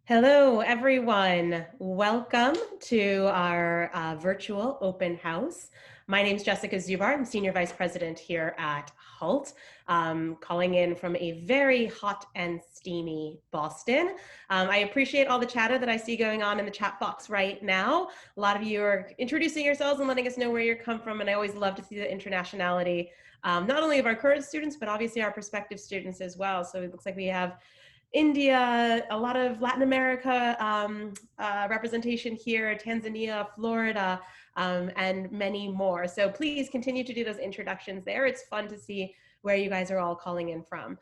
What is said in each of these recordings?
Hello, everyone. Welcome to our virtual open house. My name is Jessica Zubar. I'm Senior Vice President here at HALT, calling in from a very hot and steamy Boston. I appreciate all the chatter that I see going on in the chat box right now. A lot of you are introducing yourselves and letting us know where you come from, and I always love to see the internationality, not only of our current students, but obviously our prospective students as well. So it looks like we have India, a lot of Latin America representation here, Tanzania, Florida, and many more. So please continue to do those introductions there. It's fun to see where you guys are all calling in from.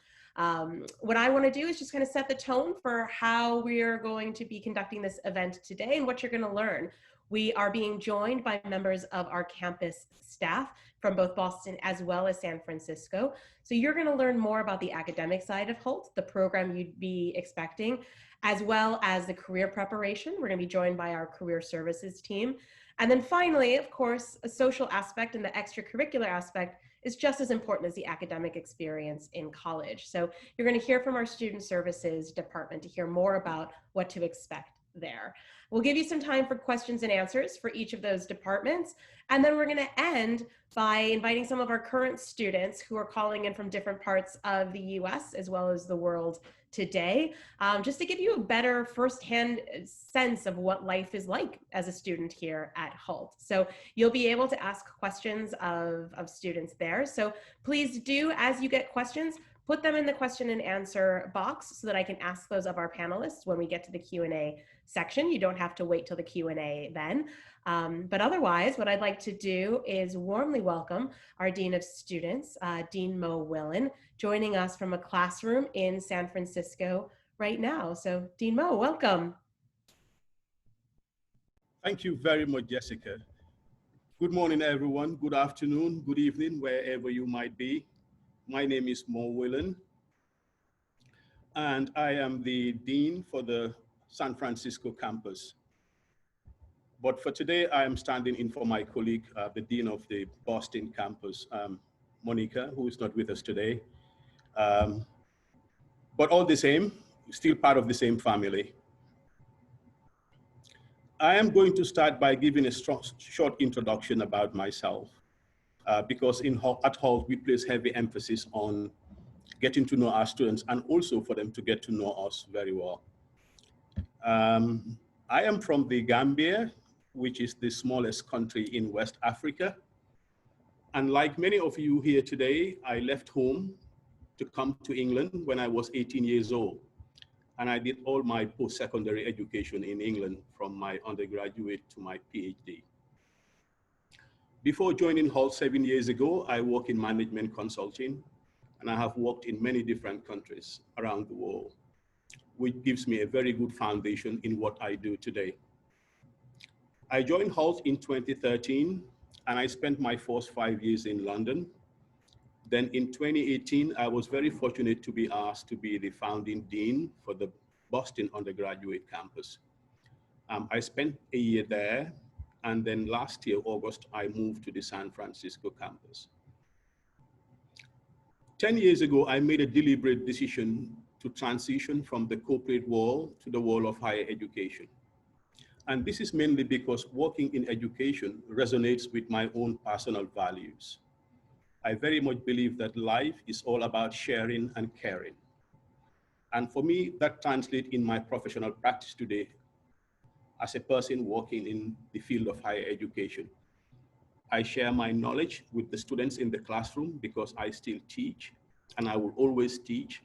What I want to do is just kind of set the tone for how we're going to be conducting this event today and what you're going to learn. We are being joined by members of our campus staff from both Boston as well as San Francisco. So you're going to learn more about the academic side of HALT, the program you'd be expecting, as well as the career preparation. We're going to be joined by our career services team. And then finally, of course, a social aspect and the extracurricular aspect is just as important as the academic experience in college. So you're going to hear from our student services department to hear more about what to expect there. We'll give you some time for questions and answers for each of those departments. And then we're going to end by inviting some of our current students who are calling in from different parts of the US as well as the world today, just to give you a better firsthand sense of what life is like as a student here at HALT. So you'll be able to ask questions of students there. So please do, as you get questions, put them in the question and answer box so that I can ask those of our panelists when we get to the Q&A section. You don't have to wait till the Q&A then. But otherwise, what I'd like to do is warmly welcome our Dean of Students, Dean Mo Willen, joining us from a classroom in San Francisco right now. So Dean Mo, welcome. Thank you very much, Jessica. Good morning, everyone. Good afternoon, good evening, wherever you might be. My name is Mo Willen, and I am the Dean for the San Francisco campus. But for today, I am standing in for my colleague, the Dean of the Boston campus, Monica, who is not with us today. But all the same, still part of the same family. I am going to start by giving a short introduction about myself, because at HALT, we place heavy emphasis on getting to know our students and also for them to get to know us very well. I am from the Gambia, which is the smallest country in West Africa. And like many of you here today, I left home to come to England when I was 18 years old. And I did all my post-secondary education in England, from my undergraduate to my PhD. Before joining HALT 7 years ago, I worked in management consulting, and I have worked in many different countries around the world, which gives me a very good foundation in what I do today. I joined HALT in 2013, and I spent my first 5 years in London. Then in 2018, I was very fortunate to be asked to be the founding dean for the Boston undergraduate campus. I spent a year there, and then last year, August, I moved to the San Francisco campus. 10 years ago, I made a deliberate decision to transition from the corporate world to the world of higher education. And this is mainly because working in education resonates with my own personal values. I very much believe that life is all about sharing and caring. And for me, that translates in my professional practice today as a person working in the field of higher education. I share my knowledge with the students in the classroom because I still teach, and I will always teach.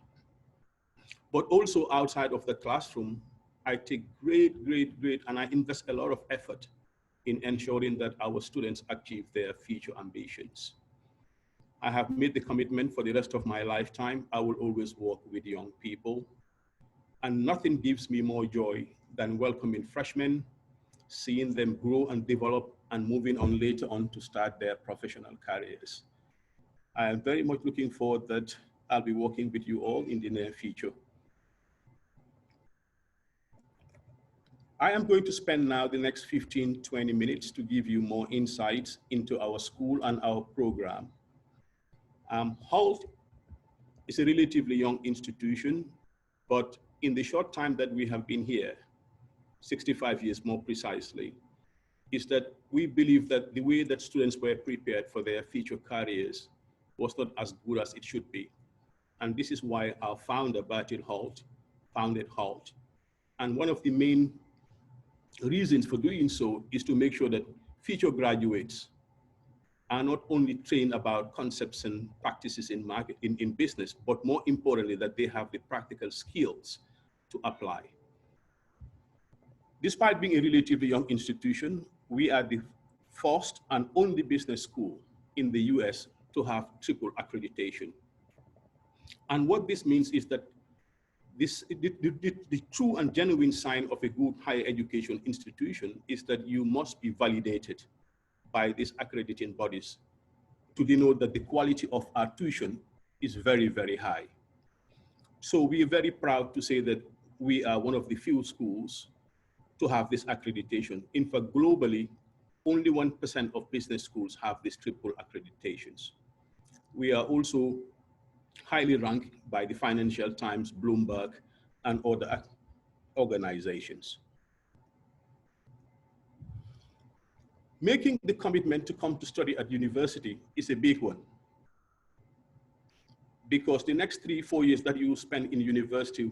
But also outside of the classroom, I take great, and I invest a lot of effort in ensuring that our students achieve their future ambitions. I have made the commitment for the rest of my lifetime, I will always work with young people. And nothing gives me more joy than welcoming freshmen, seeing them grow and develop, and moving on later on to start their professional careers. I am very much looking forward that I'll be working with you all in the near future. I am going to spend now the next 15-20 minutes to give you more insights into our school and our program. HALT is a relatively young institution, but in the short time that we have been here, 65 years more precisely, is that we believe that the way that students were prepared for their future careers was not as good as it should be. And this is why our founder, Bertil Holt, founded Holt. And one of the main reasons for doing so is to make sure that future graduates are not only trained about concepts and practices in business, but more importantly, that they have the practical skills to apply. Despite being a relatively young institution, we are the first and only business school in the US to have triple accreditation. And what this means is that the true and genuine sign of a good higher education institution is that you must be validated by these accrediting bodies to denote that the quality of our tuition is very, very high. So we are very proud to say that we are one of the few schools to have this accreditation. In fact, globally, only 1% of business schools have these triple accreditations. We are also highly ranked by the Financial Times, Bloomberg, and other organizations. Making the commitment to come to study at university is a big one, because the next 3-4 years that you spend in university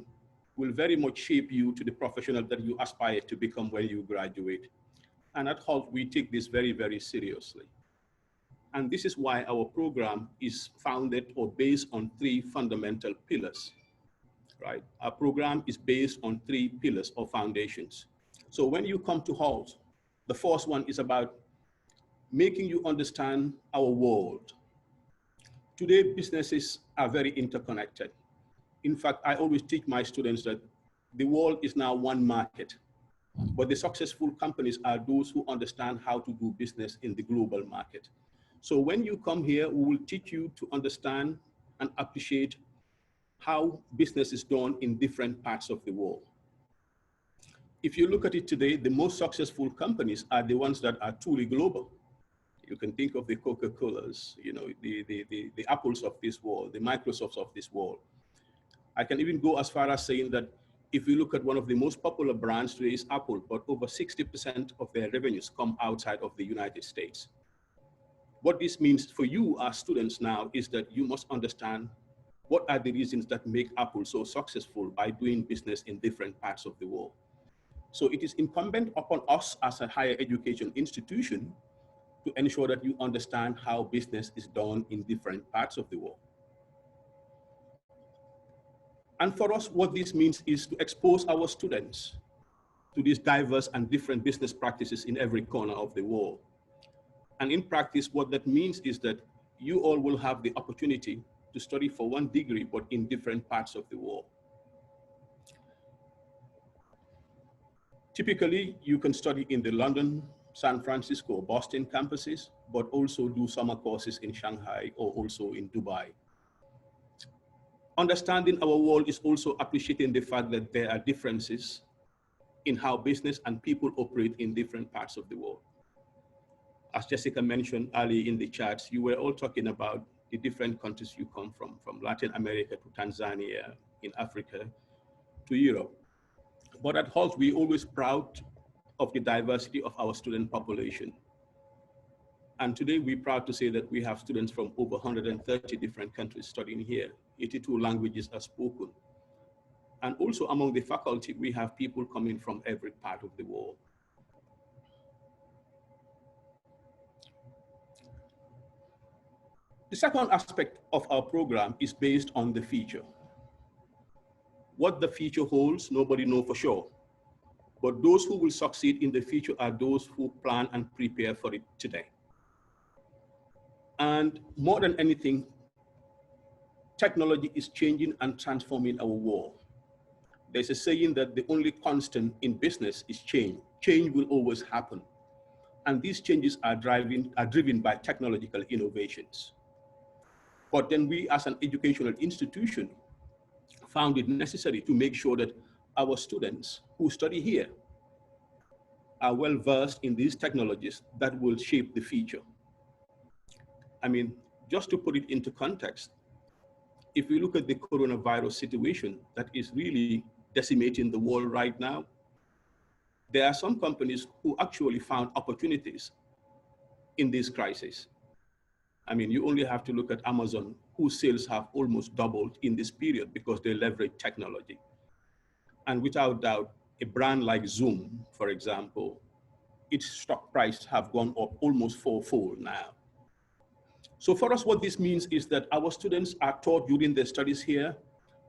will very much shape you to the professional that you aspire to become when you graduate. And at Holt, we take this very, very seriously. And this is why our program is founded or based on 3 fundamental pillars, right? Our program is based on 3 pillars or foundations. So when you come to Holt, the first one is about making you understand our world. Today, businesses are very interconnected. In fact, I always teach my students that the world is now one market, but the successful companies are those who understand how to do business in the global market. So when you come here, we will teach you to understand and appreciate how business is done in different parts of the world. If you look at it today, the most successful companies are the ones that are truly global. You can think of the Coca-Colas, you know, the Apples of this world, the Microsofts of this world. I can even go as far as saying that if you look at one of the most popular brands today is Apple, but over 60% of their revenues come outside of the United States. What this means for you as students now is that you must understand what are the reasons that make Apple so successful by doing business in different parts of the world. So it is incumbent upon us as a higher education institution to ensure that you understand how business is done in different parts of the world. And for us, what this means is to expose our students to these diverse and different business practices in every corner of the world. And in practice, what that means is that you all will have the opportunity to study for 1 degree, but in different parts of the world. Typically, you can study in the London, San Francisco, Boston campuses, but also do summer courses in Shanghai or also in Dubai. Understanding our world is also appreciating the fact that there are differences in how business and people operate in different parts of the world. As Jessica mentioned earlier in the charts, you were all talking about the different countries you come from Latin America to Tanzania, in Africa to Europe. But at Holt, we're always proud of the diversity of our student population. And today we're proud to say that we have students from over 130 different countries studying here. 82 languages are spoken. And also among the faculty, we have people coming from every part of the world. The second aspect of our program is based on the future. What the future holds, nobody knows for sure. But those who will succeed in the future are those who plan and prepare for it today. And more than anything, technology is changing and transforming our world. There's a saying that the only constant in business is change. Change will always happen. And these changes are driven by technological innovations. But then we as an educational institution found it necessary to make sure that our students who study here are well versed in these technologies that will shape the future. I mean, just to put it into context, if we look at the coronavirus situation that is really decimating the world right now, there are some companies who actually found opportunities in this crisis. I mean, you only have to look at Amazon, whose sales have almost doubled in this period because they leverage technology. And without doubt, a brand like Zoom, for example, its stock price have gone up almost fourfold now. So for us, what this means is that our students are taught during their studies here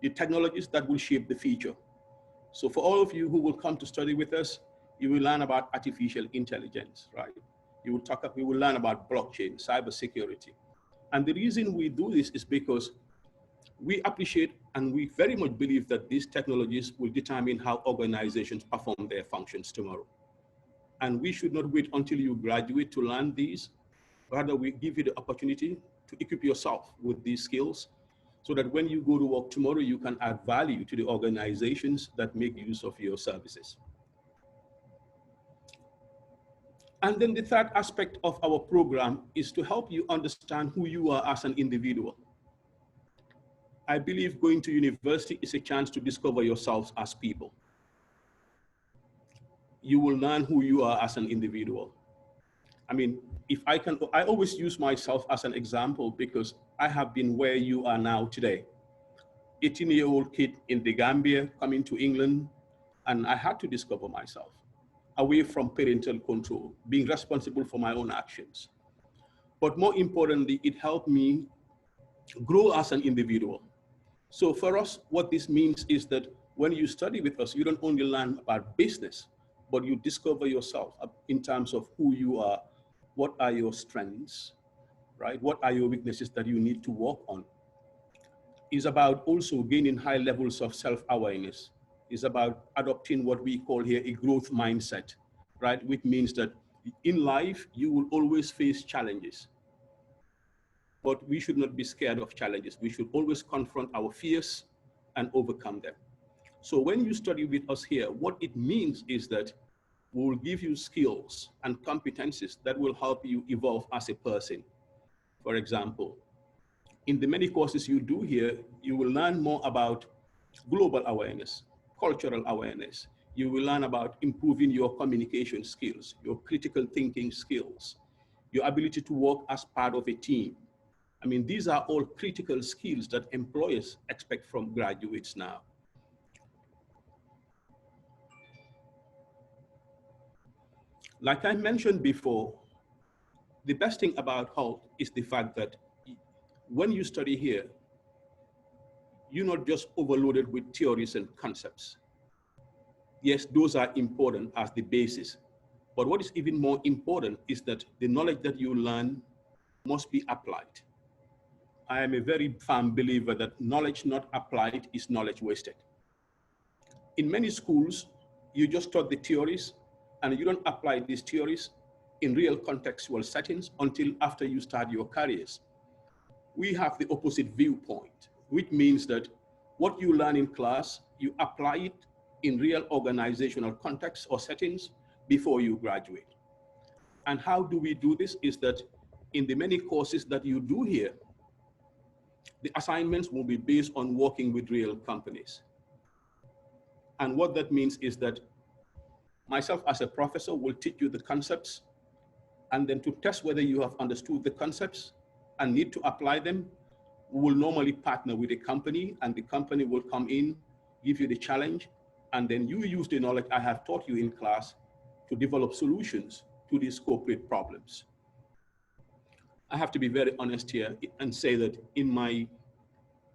the technologies that will shape the future. So for all of you who will come to study with us, you will learn about artificial intelligence, right? We will learn about blockchain, cybersecurity. And the reason we do this is because we appreciate and we very much believe that these technologies will determine how organizations perform their functions tomorrow. And we should not wait until you graduate to learn these. Rather, we give you the opportunity to equip yourself with these skills so that when you go to work tomorrow, you can add value to the organizations that make use of your services. And then the third aspect of our program is to help you understand who you are as an individual. I believe going to university is a chance to discover yourselves as people. You will learn who you are as an individual. I mean, I always use myself as an example because I have been where you are now today. 18-year-old kid in the Gambia coming to England, and I had to discover myself away from parental control, being responsible for my own actions. But more importantly, it helped me grow as an individual. So for us, what this means is that when you study with us, you don't only learn about business, but you discover yourself in terms of who you are, what are your strengths, right? What are your weaknesses that you need to work on? It's about also gaining high levels of self-awareness. It's about adopting what we call here a growth mindset, right? Which means that in life, you will always face challenges, but we should not be scared of challenges. We should always confront our fears and overcome them. So when you study with us here, what it means is that we will give you skills and competencies that will help you evolve as a person. For example, in the many courses you do here, you will learn more about global awareness, cultural awareness. You will learn about improving your communication skills, your critical thinking skills, your ability to work as part of a team. I mean, these are all critical skills that employers expect from graduates now. Like I mentioned before, the best thing about HALT is the fact that when you study here, you're not just overloaded with theories and concepts. Yes, those are important as the basis. But what is even more important is that the knowledge that you learn must be applied. I am a very firm believer that knowledge not applied is knowledge wasted. In many schools, you just taught the theories and you don't apply these theories in real contextual settings until after you start your careers. We have the opposite viewpoint, which means that what you learn in class, you apply it in real organizational contexts or settings before you graduate. And how do we do this is that in the many courses that you do here, the assignments will be based on working with real companies. And what that means is that myself as a professor will teach you the concepts, and then to test whether you have understood the concepts and need to apply them, we will normally partner with a company, and the company will come in, give you the challenge, and then you use the knowledge I have taught you in class to develop solutions to these corporate problems. I have to be very honest here and say that in my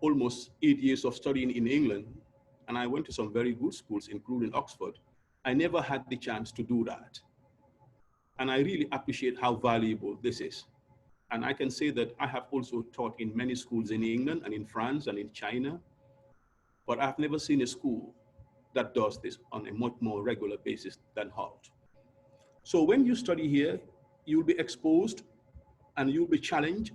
almost 8 years of studying in England, and I went to some very good schools, including Oxford, I never had the chance to do that. And I really appreciate how valuable this is. And I can say that I have also taught in many schools in England and in France and in China, but I've never seen a school that does this on a much more regular basis than HALT. So when you study here, you'll be exposed and you'll be challenged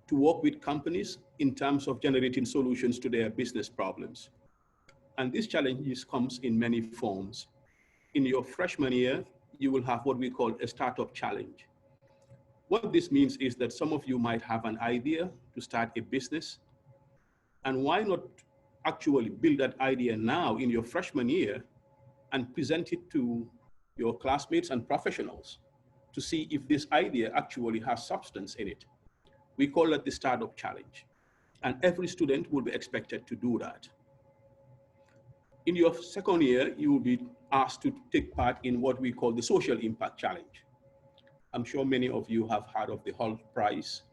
to work with companies in terms of generating solutions to their business problems. And these challenges comes in many forms. In your freshman year, you will have what we call a startup challenge. What this means is that some of you might have an idea to start a business, and why not actually build that idea now in your freshman year and present it to your classmates and professionals to see if this idea actually has substance in it. We call it the startup challenge. And every student will be expected to do that. In your second year, you will be asked to take part in what we call the social impact challenge. I'm sure many of you have heard of the Holt Prize.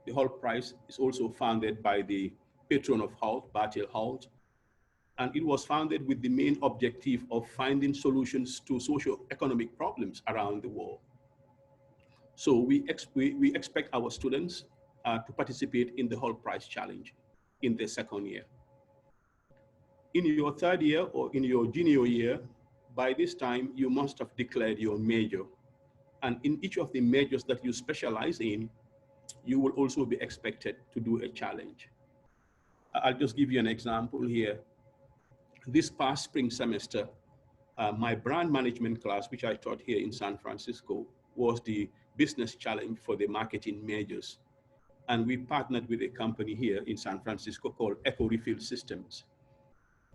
The Holt Prize is also founded by the patron of Holt, Bertil Holt, and it was founded with the main objective of finding solutions to socio-economic problems around the world. So we expect our students to participate in the Holt Prize challenge in their second year. In your third year or in your junior year, by this time, you must have declared your major. And in each of the majors that you specialize in, you will also be expected to do a challenge. I'll just give you an example here. This past spring semester, my brand management class, which I taught here in San Francisco, was the business challenge for the marketing majors. And we partnered with a company here in San Francisco called Eco Refill Systems,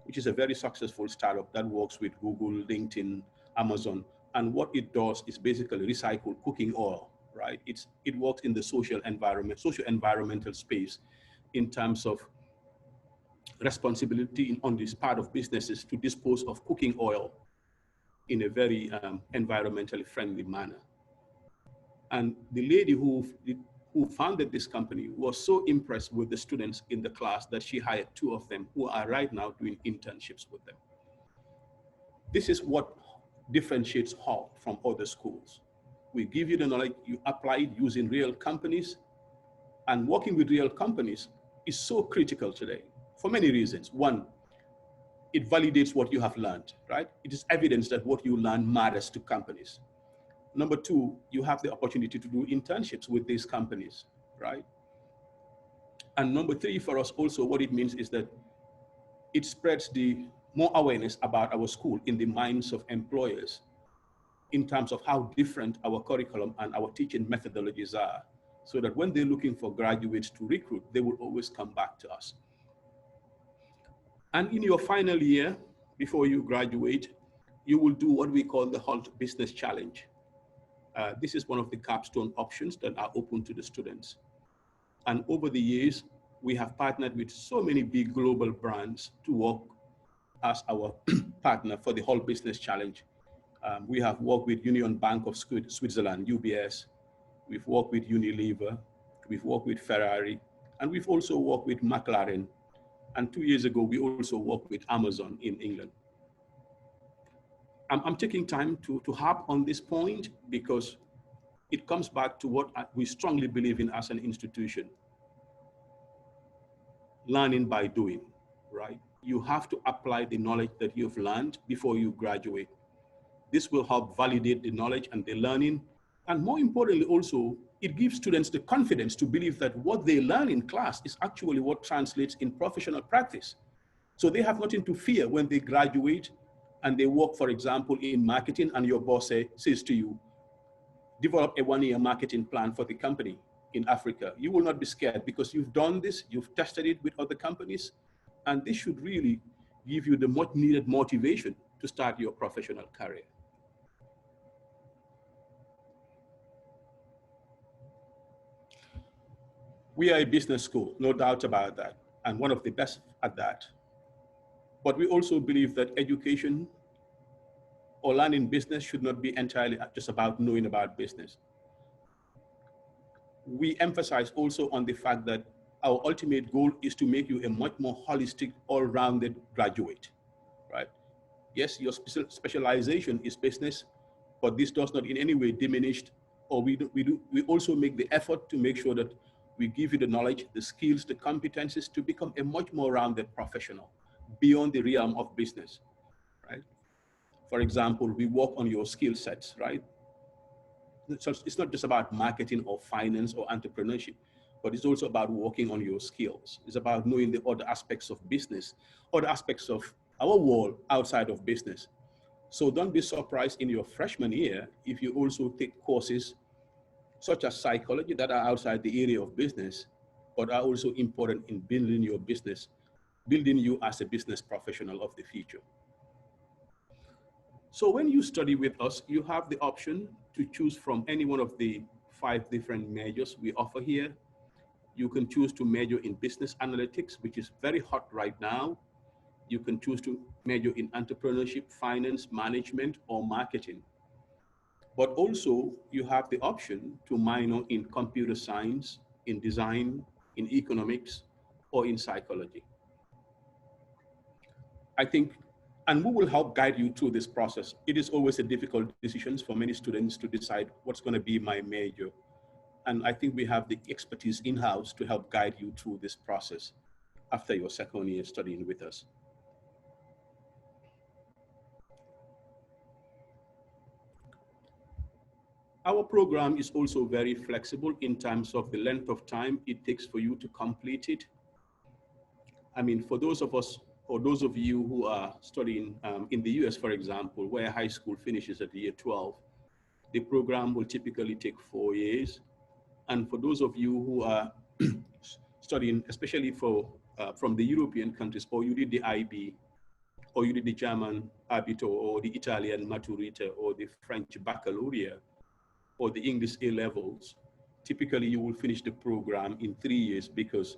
which is a very successful startup that works with Google, LinkedIn, Amazon. And what it does is basically recycle cooking oil, right? It works in the social environmental space in terms of responsibility on this part of businesses to dispose of cooking oil in a very environmentally friendly manner. And the lady who founded this company was so impressed with the students in the class that she hired 2 of them who are right now doing internships with them. This is what differentiates Hall from other schools. We give you the knowledge, you apply it using real companies, and working with real companies is so critical today for many reasons. One, it validates what you have learned, right? It is evidence that what you learn matters to companies. Number 2, you have the opportunity to do internships with these companies, right? And number 3, for us also, what it means is that it spreads the more awareness about our school in the minds of employers in terms of how different our curriculum and our teaching methodologies are, so that when they're looking for graduates to recruit, they will always come back to us. And in your final year, before you graduate, you will do what we call the Holt Business Challenge. This is one of the capstone options that are open to the students. And over the years, we have partnered with so many big global brands to work as our partner for the Holt Business Challenge. We have worked with Union Bank of Switzerland, UBS. We've worked with Unilever. We've worked with Ferrari. And we've also worked with McLaren. And 2 years ago, we also worked with Amazon in England. I'm taking time to harp on this point because it comes back to what we strongly believe in as an institution. Learning by doing, right? You have to apply the knowledge that you've learned before you graduate. This will help validate the knowledge and the learning. And more importantly, also, it gives students the confidence to believe that what they learn in class is actually what translates in professional practice. So they have nothing to fear when they graduate and they work, for example, in marketing, and your boss says to you, develop a 1-year marketing plan for the company in Africa. You will not be scared because you've done this, you've tested it with other companies, and this should really give you the much needed motivation to start your professional career. We are a business school, no doubt about that, and one of the best at that. But we also believe that education or learning business should not be entirely just about knowing about business. We emphasize also on the fact that our ultimate goal is to make you a much more holistic, all-rounded graduate, right? Yes, your specialization is business, but this does not in any way diminish, or we also make the effort to make sure that we give you the knowledge, the skills, the competencies to become a much more rounded professional beyond the realm of business, right? For example, we work on your skill sets, right? So it's not just about marketing or finance or entrepreneurship, but it's also about working on your skills. It's about knowing the other aspects of business, other aspects of our world outside of business. So don't be surprised in your freshman year if you also take courses such as psychology that are outside the area of business, but are also important in building your business building you as a business professional of the future. So when you study with us, you have the option to choose from any one of the 5 different majors we offer here. You can choose to major in business analytics, which is very hot right now. You can choose to major in entrepreneurship, finance, management, or marketing. But also, you have the option to minor in computer science, in design, in economics, or in psychology. I think, and we will help guide you through this process. It is always a difficult decision for many students to decide what's going to be my major. And I think we have the expertise in-house to help guide you through this process after your second year studying with us. Our program is also very flexible in terms of the length of time it takes for you to complete it. I mean, for those of us, or those of you who are studying in the US, for example, where high school finishes at year 12, the program will typically take 4 years. And for those of you who are studying, especially from the European countries, or you did the IB, or you did the German Abito, or the Italian Maturita, or the French Baccalaureate, or the English A levels, typically you will finish the program in 3 years because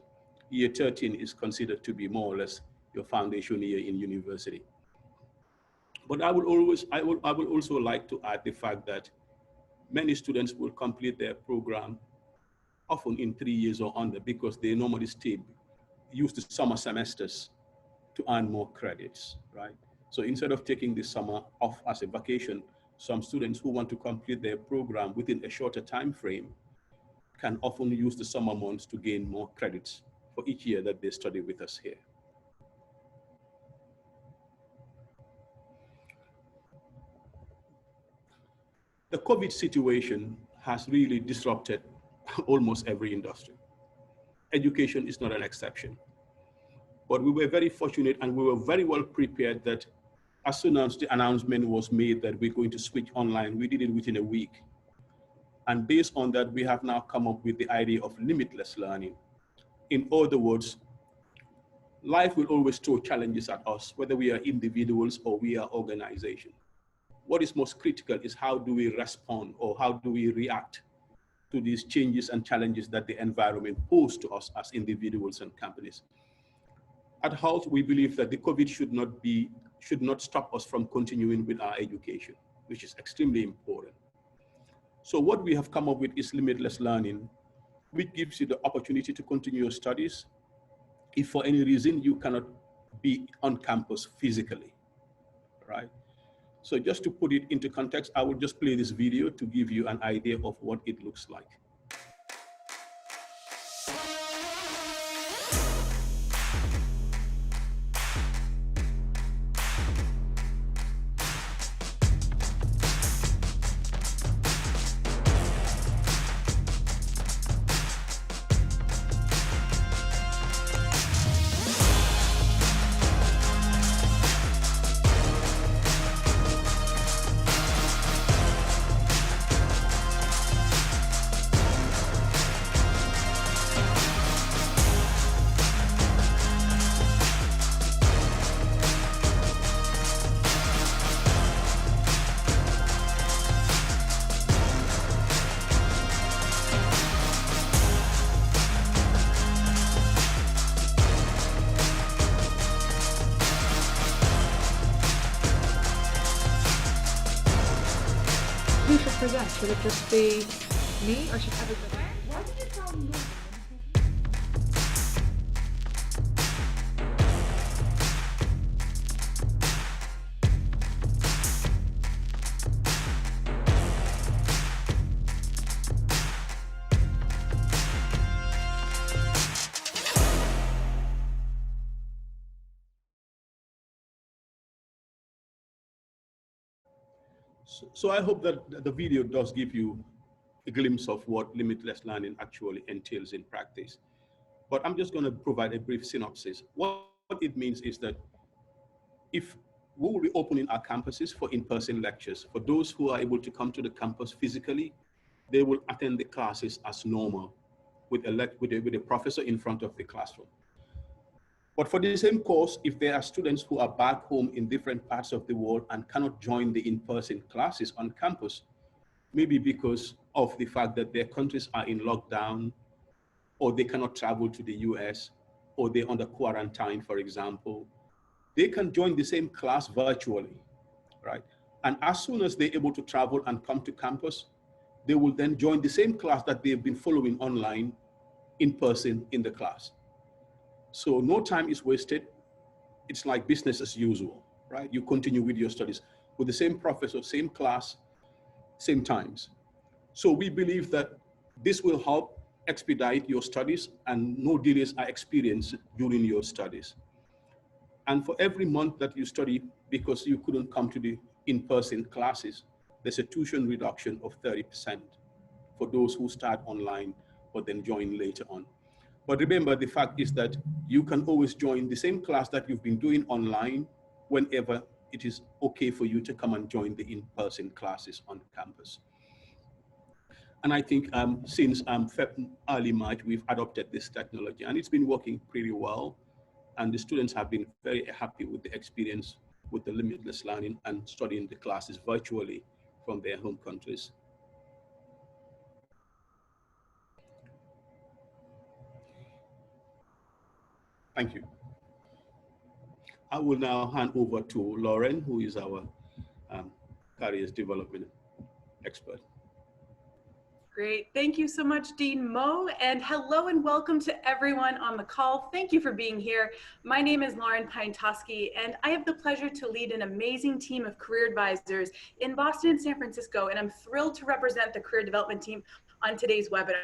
year 13 is considered to be more or less your foundation year in university. But I will also like to add the fact that many students will complete their program often in 3 years or under because they normally use the summer semesters to earn more credits, right? So instead of taking the summer off as a vacation, some students who want to complete their program within a shorter time frame can often use the summer months to gain more credits for each year that they study with us here. The COVID situation has really disrupted almost every industry. Education is not an exception. But we were very fortunate and we were very well prepared that as soon as the announcement was made that we're going to switch online, we did it within a week. And based on that, we have now come up with the idea of limitless learning. In other words, life will always throw challenges at us, whether we are individuals or we are organizations. What is most critical is how do we respond or how do we react to these changes and challenges that the environment poses to us as individuals and companies. At HALT, we believe that the COVID should not stop us from continuing with our education, which is extremely important. So what we have come up with is limitless learning, which gives you the opportunity to continue your studies if for any reason you cannot be on campus physically, right? So just to put it into context, I will just play this video to give you an idea of what it looks like. Who should present? Should it just be me or should everybody? Why did you tell me? So I hope that the video does give you a glimpse of what limitless learning actually entails in practice. But I'm just going to provide a brief synopsis. What it means is that if we will be opening our campuses for in-person lectures, for those who are able to come to the campus physically, they will attend the classes as normal with a professor in front of the classroom. But for the same course, if there are students who are back home in different parts of the world and cannot join the in-person classes on campus, maybe because of the fact that their countries are in lockdown, or they cannot travel to the US, or they're under quarantine, for example, they can join the same class virtually, right? And as soon as they're able to travel and come to campus, they will then join the same class that they've been following online in person in the class. So no time is wasted. It's like business as usual, right? You continue with your studies with the same professor, same class, same times. So we believe that this will help expedite your studies and no delays are experienced during your studies. And for every month that you study because you couldn't come to the in-person classes, there's a tuition reduction of 30% for those who start online but then join later on. But remember, the fact is that you can always join the same class that you've been doing online whenever it is okay for you to come and join the in-person classes on campus. And I think since early March, we've adopted this technology and it's been working pretty well. And the students have been very happy with the experience with the limitless learning and studying the classes virtually from their home countries. Thank you. I will now hand over to Lauren, who is our careers development expert. Great. Thank you so much, Dean Mo. And hello and welcome to everyone on the call. Thank you for being here. My name is Lauren Pine-Toski, and I have the pleasure to lead an amazing team of career advisors in Boston and San Francisco, and I'm thrilled to represent the career development team on today's webinar.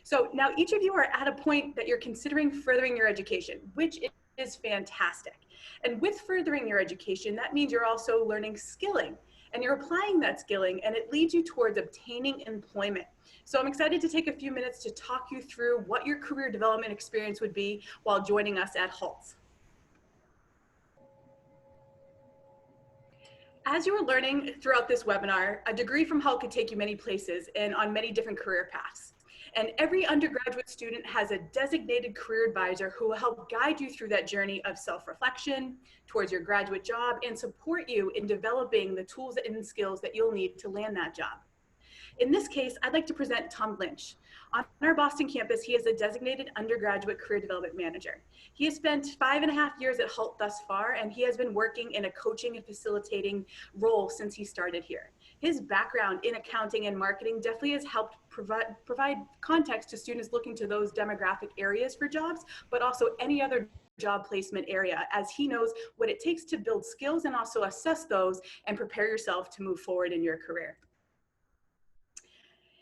So now each of you are at a point that you're considering furthering your education, which is fantastic. And with furthering your education, that means you're also learning skilling. And you're applying that skilling and it leads you towards obtaining employment. So I'm excited to take a few minutes to talk you through what your career development experience would be while joining us at HALT. As you are learning throughout this webinar, a degree from HALT could take you many places and on many different career paths. And every undergraduate student has a designated career advisor who will help guide you through that journey of self-reflection towards your graduate job and support you in developing the tools and skills that you'll need to land that job. In this case, I'd like to present Tom Lynch. On our Boston campus, he is a designated undergraduate career development manager. He has spent 5.5 years at HALT thus far, and he has been working in a coaching and facilitating role since he started here. His background in accounting and marketing definitely has helped provide context to students looking to those demographic areas for jobs, but also any other job placement area, as he knows what it takes to build skills and also assess those and prepare yourself to move forward in your career.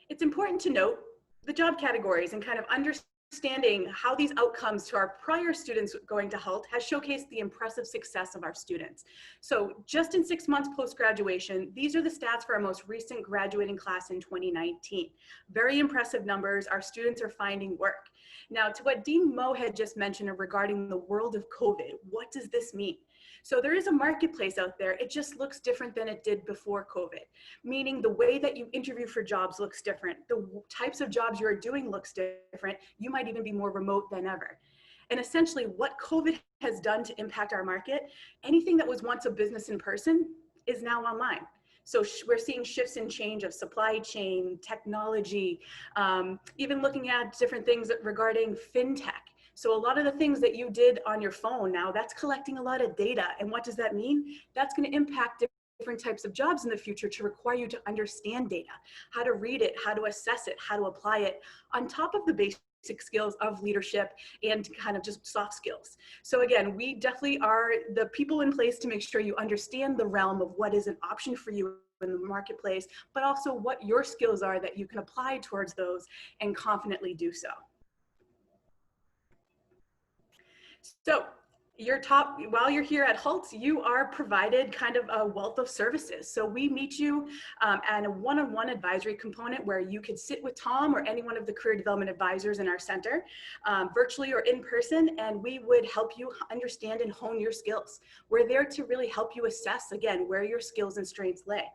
It's important to note the job categories and kind of understanding how these outcomes to our prior students going to HALT has showcased the impressive success of our students. So just in 6 months post-graduation, these are the stats for our most recent graduating class in 2019. Very impressive numbers. Our students are finding work. Now, to what Dean Mo had just mentioned regarding the world of COVID, what does this mean? So there is a marketplace out there. It just looks different than it did before COVID, meaning the way that you interview for jobs looks different. The types of jobs you're doing looks different. You might even be more remote than ever. And essentially what COVID has done to impact our market, anything that was once a business in person is now online. So we're seeing shifts in change of supply chain, technology, even looking at different things regarding fintech. So a lot of the things that you did on your phone now, that's collecting a lot of data. And what does that mean? That's going to impact different types of jobs in the future to require you to understand data, how to read it, how to assess it, how to apply it, on top of the basic skills of leadership and kind of just soft skills. So again, we definitely are the people in place to make sure you understand the realm of what is an option for you in the marketplace, but also what your skills are that you can apply towards those and confidently do so. So while you're here at HALT, you are provided kind of a wealth of services. So we meet you at a one-on-one advisory component where you could sit with Tom or any one of the career development advisors in our center, virtually or in person, and we would help you understand and hone your skills. We're there to really help you assess, again, where your skills and strengths lay.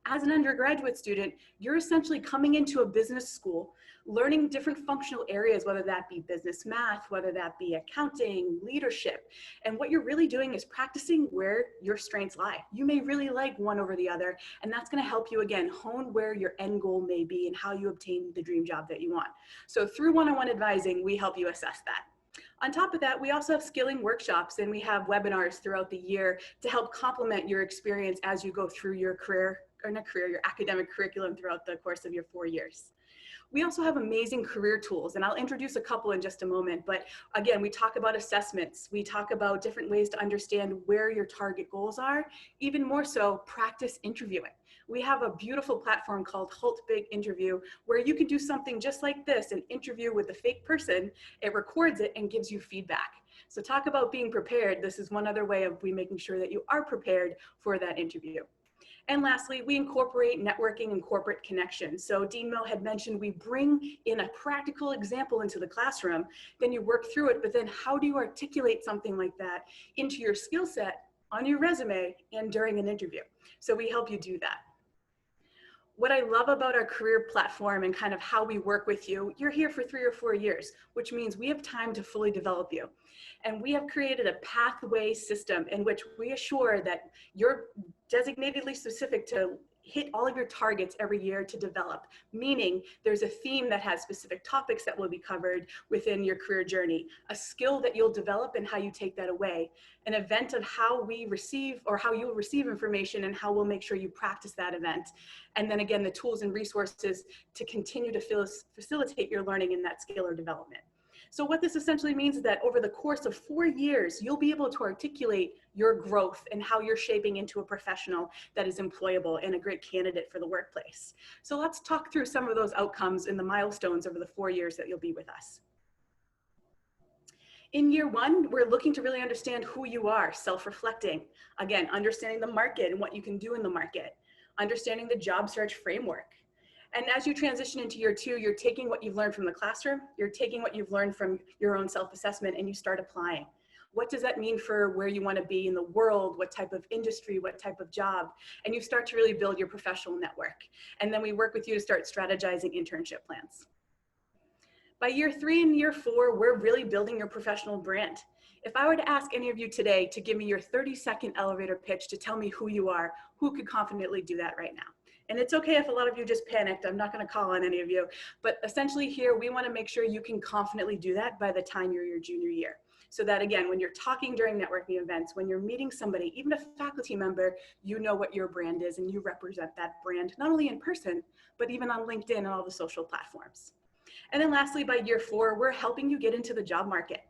As an undergraduate student, you're essentially coming into a business school, learning different functional areas, whether that be business math, whether that be accounting, leadership. And what you're really doing is practicing where your strengths lie. You may really like one over the other, and that's going to help you, again, hone where your end goal may be and how you obtain the dream job that you want. So through one-on-one advising, we help you assess that. On top of that, we also have skilling workshops, and we have webinars throughout the year to help complement your experience as you go through your your academic curriculum throughout the course of your 4 years. We also have amazing career tools, and I'll introduce a couple in just a moment. But again, we talk about assessments. We talk about different ways to understand where your target goals are. Even more so, practice interviewing. We have a beautiful platform called Hult Big Interview, where you can do something just like this, an interview with a fake person. It records it and gives you feedback. So talk about being prepared. This is one other way of making sure that you are prepared for that interview. And lastly, we incorporate networking and corporate connections. So Dean Mill had mentioned we bring in a practical example into the classroom, then you work through it, but then how do you articulate something like that into your skill set on your resume and during an interview? So we help you do that. What I love about our career platform and kind of how we work with you, you're here for 3 or 4 years, which means we have time to fully develop you. And we have created a pathway system in which we assure that you're designatedly specific to hit all of your targets every year to develop, meaning there's a theme that has specific topics that will be covered within your career journey, a skill that you'll develop and how you take that away, an event of how we receive or how you'll receive information and how we'll make sure you practice that event. And then again, the tools and resources to continue to facilitate your learning in that skill or development. So what this essentially means is that over the course of 4 years, you'll be able to articulate your growth and how you're shaping into a professional that is employable and a great candidate for the workplace. So let's talk through some of those outcomes and the milestones over the 4 years that you'll be with us. In year 1, we're looking to really understand who you are, self-reflecting. Again, understanding the market and what you can do in the market, understanding the job search framework. And as you transition into year 2, you're taking what you've learned from the classroom, you're taking what you've learned from your own self-assessment, and you start applying. What does that mean for where you want to be in the world? What type of industry, what type of job? And you start to really build your professional network. And then we work with you to start strategizing internship plans. By year 3 and year 4, we're really building your professional brand. If I were to ask any of you today to give me your 30-second elevator pitch to tell me who you are, who could confidently do that right now? And it's okay if a lot of you just panicked. I'm not going to call on any of you. But essentially here, we want to make sure you can confidently do that by the time you're your junior year. So that, again, when you're talking during networking events, when you're meeting somebody, even a faculty member, you know what your brand is and you represent that brand, not only in person, but even on LinkedIn and all the social platforms. And then lastly, by year 4, we're helping you get into the job market.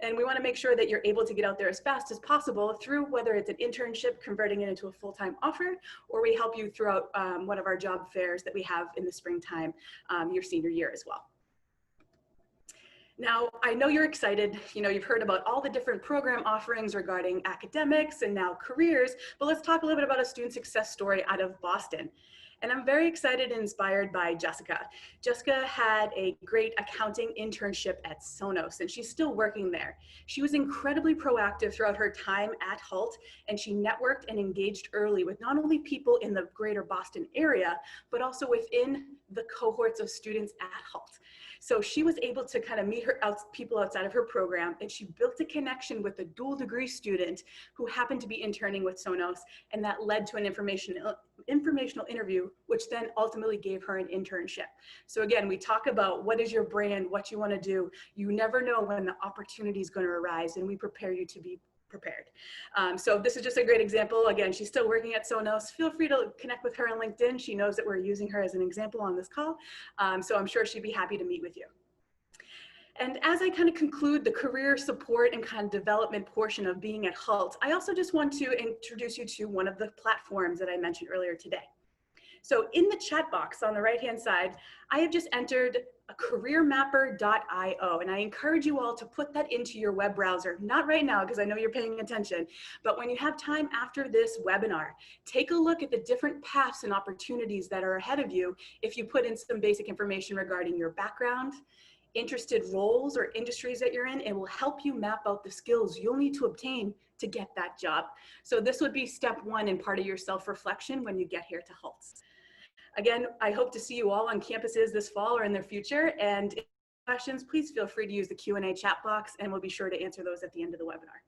And we want to make sure that you're able to get out there as fast as possible through whether it's an internship, converting it into a full-time offer, or we help you throughout one of our job fairs that we have in the springtime, your senior year as well. Now, I know you're excited. You know, you've heard about all the different program offerings regarding academics and now careers, but let's talk a little bit about a student success story out of Boston. And I'm very excited and inspired by Jessica. Jessica had a great accounting internship at Sonos, and she's still working there. She was incredibly proactive throughout her time at Hult, and she networked and engaged early with not only people in the greater Boston area, but also within the cohorts of students at Hult. So she was able to kind of meet people outside of her program, and she built a connection with a dual degree student who happened to be interning with Sonos, and that led to an informational interview, which then ultimately gave her an internship. So again, we talk about what is your brand, what you want to do. You never know when the opportunity is going to arise, and we prepare you to be prepared. So this is just a great example. Again, she's still working at Sonos. Feel free to connect with her on LinkedIn. She knows that we're using her as an example on this call. So I'm sure she'd be happy to meet with you. And as I kind of conclude the career support and kind of development portion of being at Hult, I also just want to introduce you to one of the platforms that I mentioned earlier today. So in the chat box on the right-hand side, I have just entered a careermapper.io, and I encourage you all to put that into your web browser. Not right now, because I know you're paying attention, but when you have time after this webinar, take a look at the different paths and opportunities that are ahead of you if you put in some basic information regarding your background, interested roles or industries that you're in. It will help you map out the skills you'll need to obtain to get that job. So this would be step 1 and part of your self-reflection when you get here to Hult. Again, I hope to see you all on campuses this fall or in the future. And if you have questions, please feel free to use the Q&A chat box, and we'll be sure to answer those at the end of the webinar.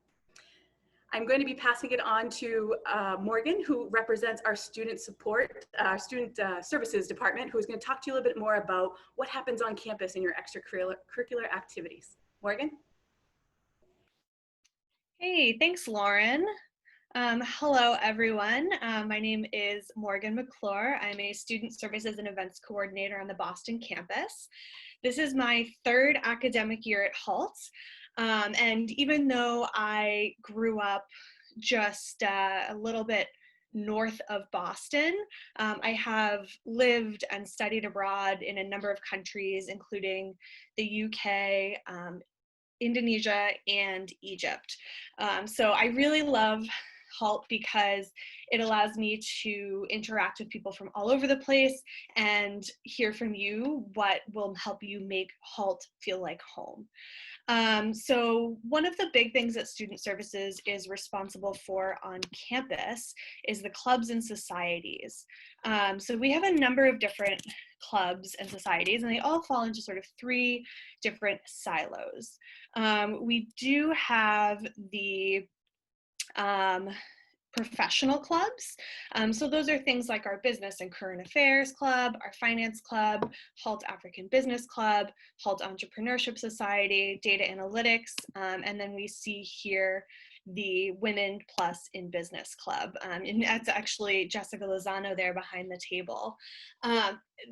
I'm going to be passing it on to Morgan, who represents our student services department, who is going to talk to you a little bit more about what happens on campus in your extracurricular activities. Morgan? Hey, thanks, Lauren. Hello, everyone. My name is Morgan McClure. I'm a Student Services and Events Coordinator on the Boston campus. This is my third academic year at HALT. And even though I grew up just a little bit north of Boston, I have lived and studied abroad in a number of countries, including the UK, Indonesia, and Egypt. So I really love HALT because it allows me to interact with people from all over the place and hear from you what will help you make HALT feel like home. So one of the big things that Student Services is responsible for on campus is the clubs and societies. So we have a number of different clubs and societies, and they all fall into sort of three different silos. We do have the professional clubs. So those are things like our business and current affairs club, our finance club, HALT African Business Club, HALT Entrepreneurship Society, data analytics, and then we see here the Women Plus in Business Club. And that's actually Jessica Lozano there behind the table.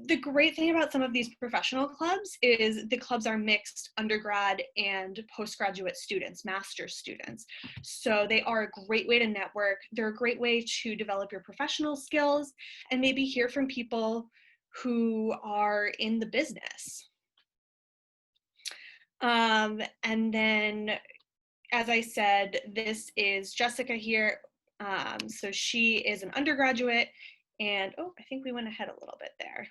The great thing about some of these professional clubs is the clubs are mixed undergrad and postgraduate students, master's students. So they are a great way to network. They're a great way to develop your professional skills and maybe hear from people who are in the business. And then, as I said, this is Jessica here. So she is an undergraduate, and oh, I think we went ahead a little bit there.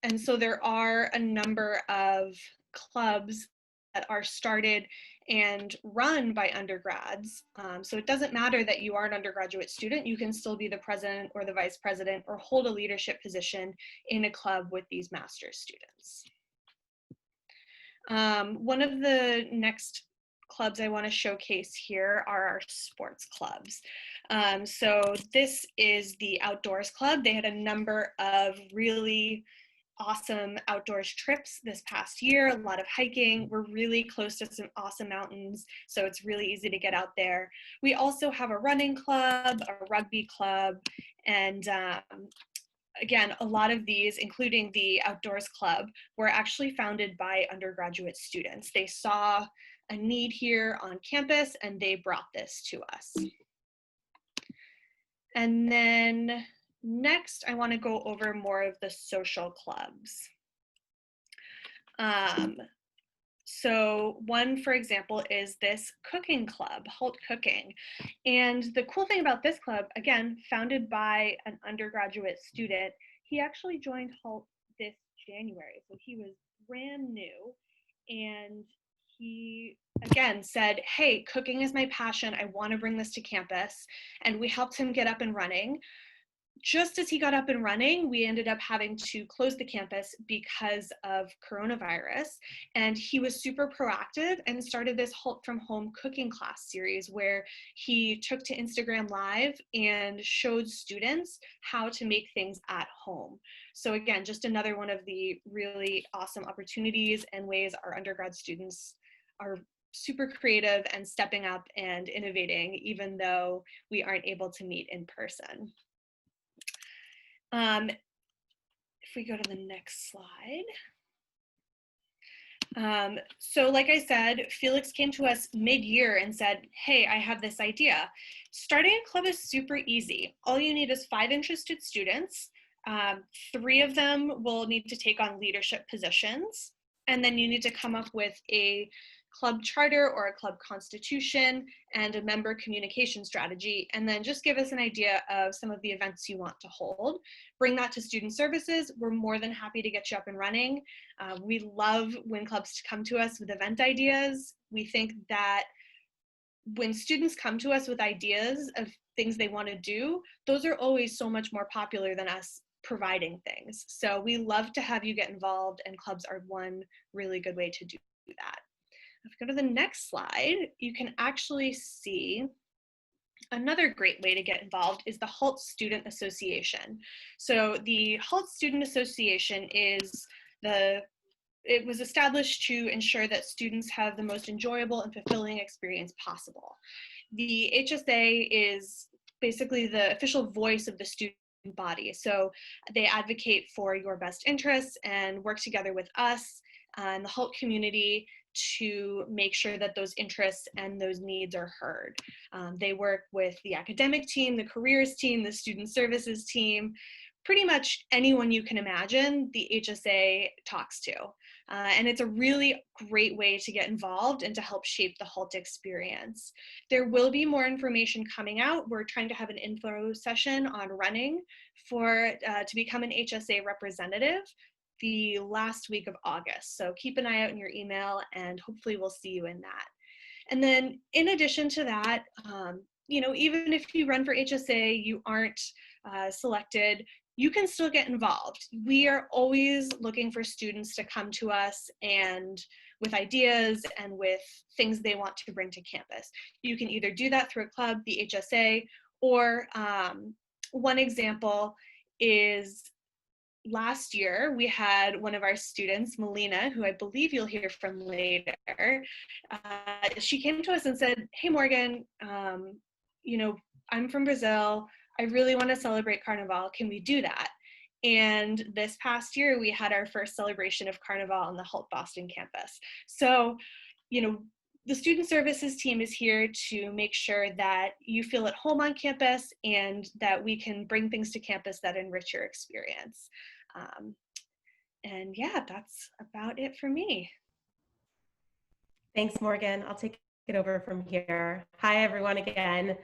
And so there are a number of clubs that are started and run by undergrads. So it doesn't matter that you are an undergraduate student, you can still be the president or the vice president or hold a leadership position in a club with these master's students. One of the next clubs I want to showcase here are our sports clubs. So this is the Outdoors Club. They had a number of really awesome outdoors trips this past year, a lot of hiking. We're really close to some awesome mountains, so it's really easy to get out there. We also have a running club, a rugby club, and again, a lot of these, including the Outdoors Club, were actually founded by undergraduate students. They saw a need here on campus and they brought this to us. And then next, I want to go over more of the social clubs. So one, for example, is this cooking club, HALT Cooking. And the cool thing about this club, again, founded by an undergraduate student, he actually joined HALT this January. So he was brand new, and he, again, said, hey, cooking is my passion. I want to bring this to campus. And we helped him get up and running. Just as he got up and running, we ended up having to close the campus because of coronavirus. And he was super proactive and started this HALT from Home cooking class series where he took to Instagram Live and showed students how to make things at home. So again, just another one of the really awesome opportunities and ways our undergrad students are super creative and stepping up and innovating, even though we aren't able to meet in person. If we go to the next slide. So like I said, Felix came to us mid-year and said, hey, I have this idea. Starting a club is super easy. All you need is 5 interested students. 3 of them will need to take on leadership positions. And then you need to come up with a club charter or a club constitution and a member communication strategy, and then just give us an idea of some of the events you want to hold. Bring that to Student Services. We're more than happy to get you up and running. We love when clubs come to us with event ideas. We think that when students come to us with ideas of things they want to do, those are always so much more popular than us providing things. So we love to have you get involved, and clubs are one really good way to do that. If we go to the next slide, you can actually see another great way to get involved is the HALT Student Association. So the HALT Student Association it was established to ensure that students have the most enjoyable and fulfilling experience possible. The HSA is basically the official voice of the student body. So they advocate for your best interests and work together with us and the HALT community to make sure that those interests and those needs are heard. They work with the academic team, the careers team, the student services team, pretty much anyone you can imagine the HSA talks to. And it's a really great way to get involved and to help shape the HALT experience. There will be more information coming out. We're trying to have an info session on running to become an HSA representative the last week of August. So keep an eye out in your email, and hopefully we'll see you in that. And then in addition to that, even if you run for HSA, you aren't selected, you can still get involved. We are always looking for students to come to us and with ideas and with things they want to bring to campus. You can either do that through a club, the HSA, or one example is last year, we had one of our students, Melina, who I believe you'll hear from later. She came to us and said, "Hey, Morgan, I'm from Brazil. I really want to celebrate Carnival. Can we do that?" And this past year, we had our first celebration of Carnival on the HALT Boston campus. So, the student services team is here to make sure that you feel at home on campus and that we can bring things to campus that enrich your experience. And yeah, that's about it for me. Thanks, Morgan. I'll take it over from here. Hi, everyone, again.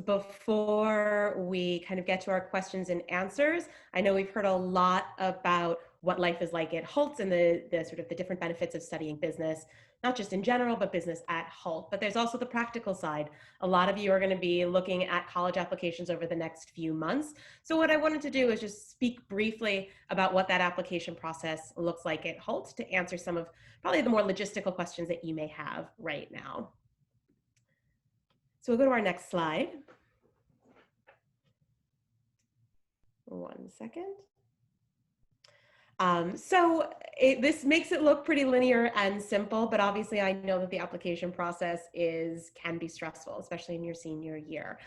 Before we kind of get to our questions and answers, I know we've heard a lot about what life is like at HALT and the sort of the different benefits of studying business, not just in general, but business at HALT. But there's also the practical side. A lot of you are going to be looking at college applications over the next few months. So what I wanted to do is just speak briefly about what that application process looks like at HALT to answer some of probably the more logistical questions that you may have right now. So we'll go to our next slide. One second. This makes it look pretty linear and simple, but obviously I know that the application process can be stressful, especially in your senior year.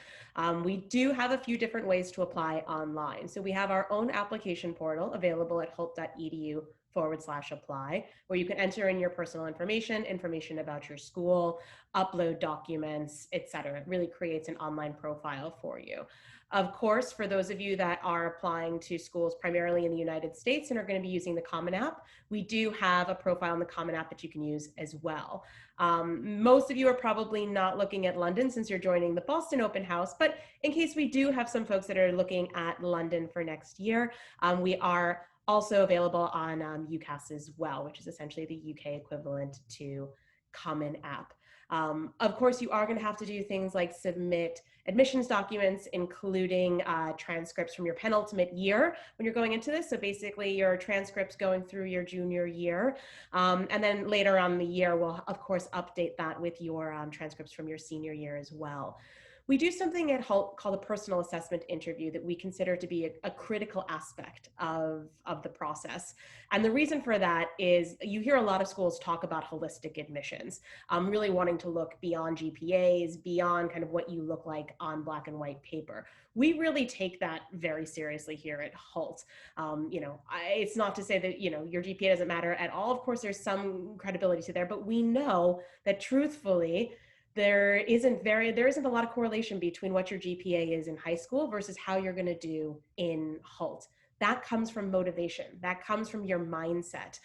We do have a few different ways to apply online. So we have our own application portal available at hult.edu/apply, where you can enter in your personal information about your school, upload documents, etc. It really creates an online profile for you. Of course, for those of you that are applying to schools primarily in the United States and are going to be using the Common App, we do have a profile in the Common App that you can use as well. Most of you are probably not looking at London since you're joining the Boston Open House, but in case we do have some folks that are looking at London for next year, we are also available on UCAS as well, which is essentially the UK equivalent to Common App. Of course, you are going to have to do things like submit admissions documents, including transcripts from your penultimate year when you're going into this. So basically your transcripts going through your junior year. And then later on in the year, we'll of course update that with your transcripts from your senior year as well. We do something at HALT called a personal assessment interview that we consider to be a critical aspect of the process. And the reason for that is you hear a lot of schools talk about holistic admissions, really wanting to look beyond GPAs, beyond kind of what you look like on black and white paper. We really take that very seriously here at HALT. It's not to say that, your GPA doesn't matter at all. Of course, there's some credibility to there, but we know that truthfully, there isn't a lot of correlation between what your GPA is in high school versus how you're going to do in HALT. That comes from motivation. That comes from your mindset.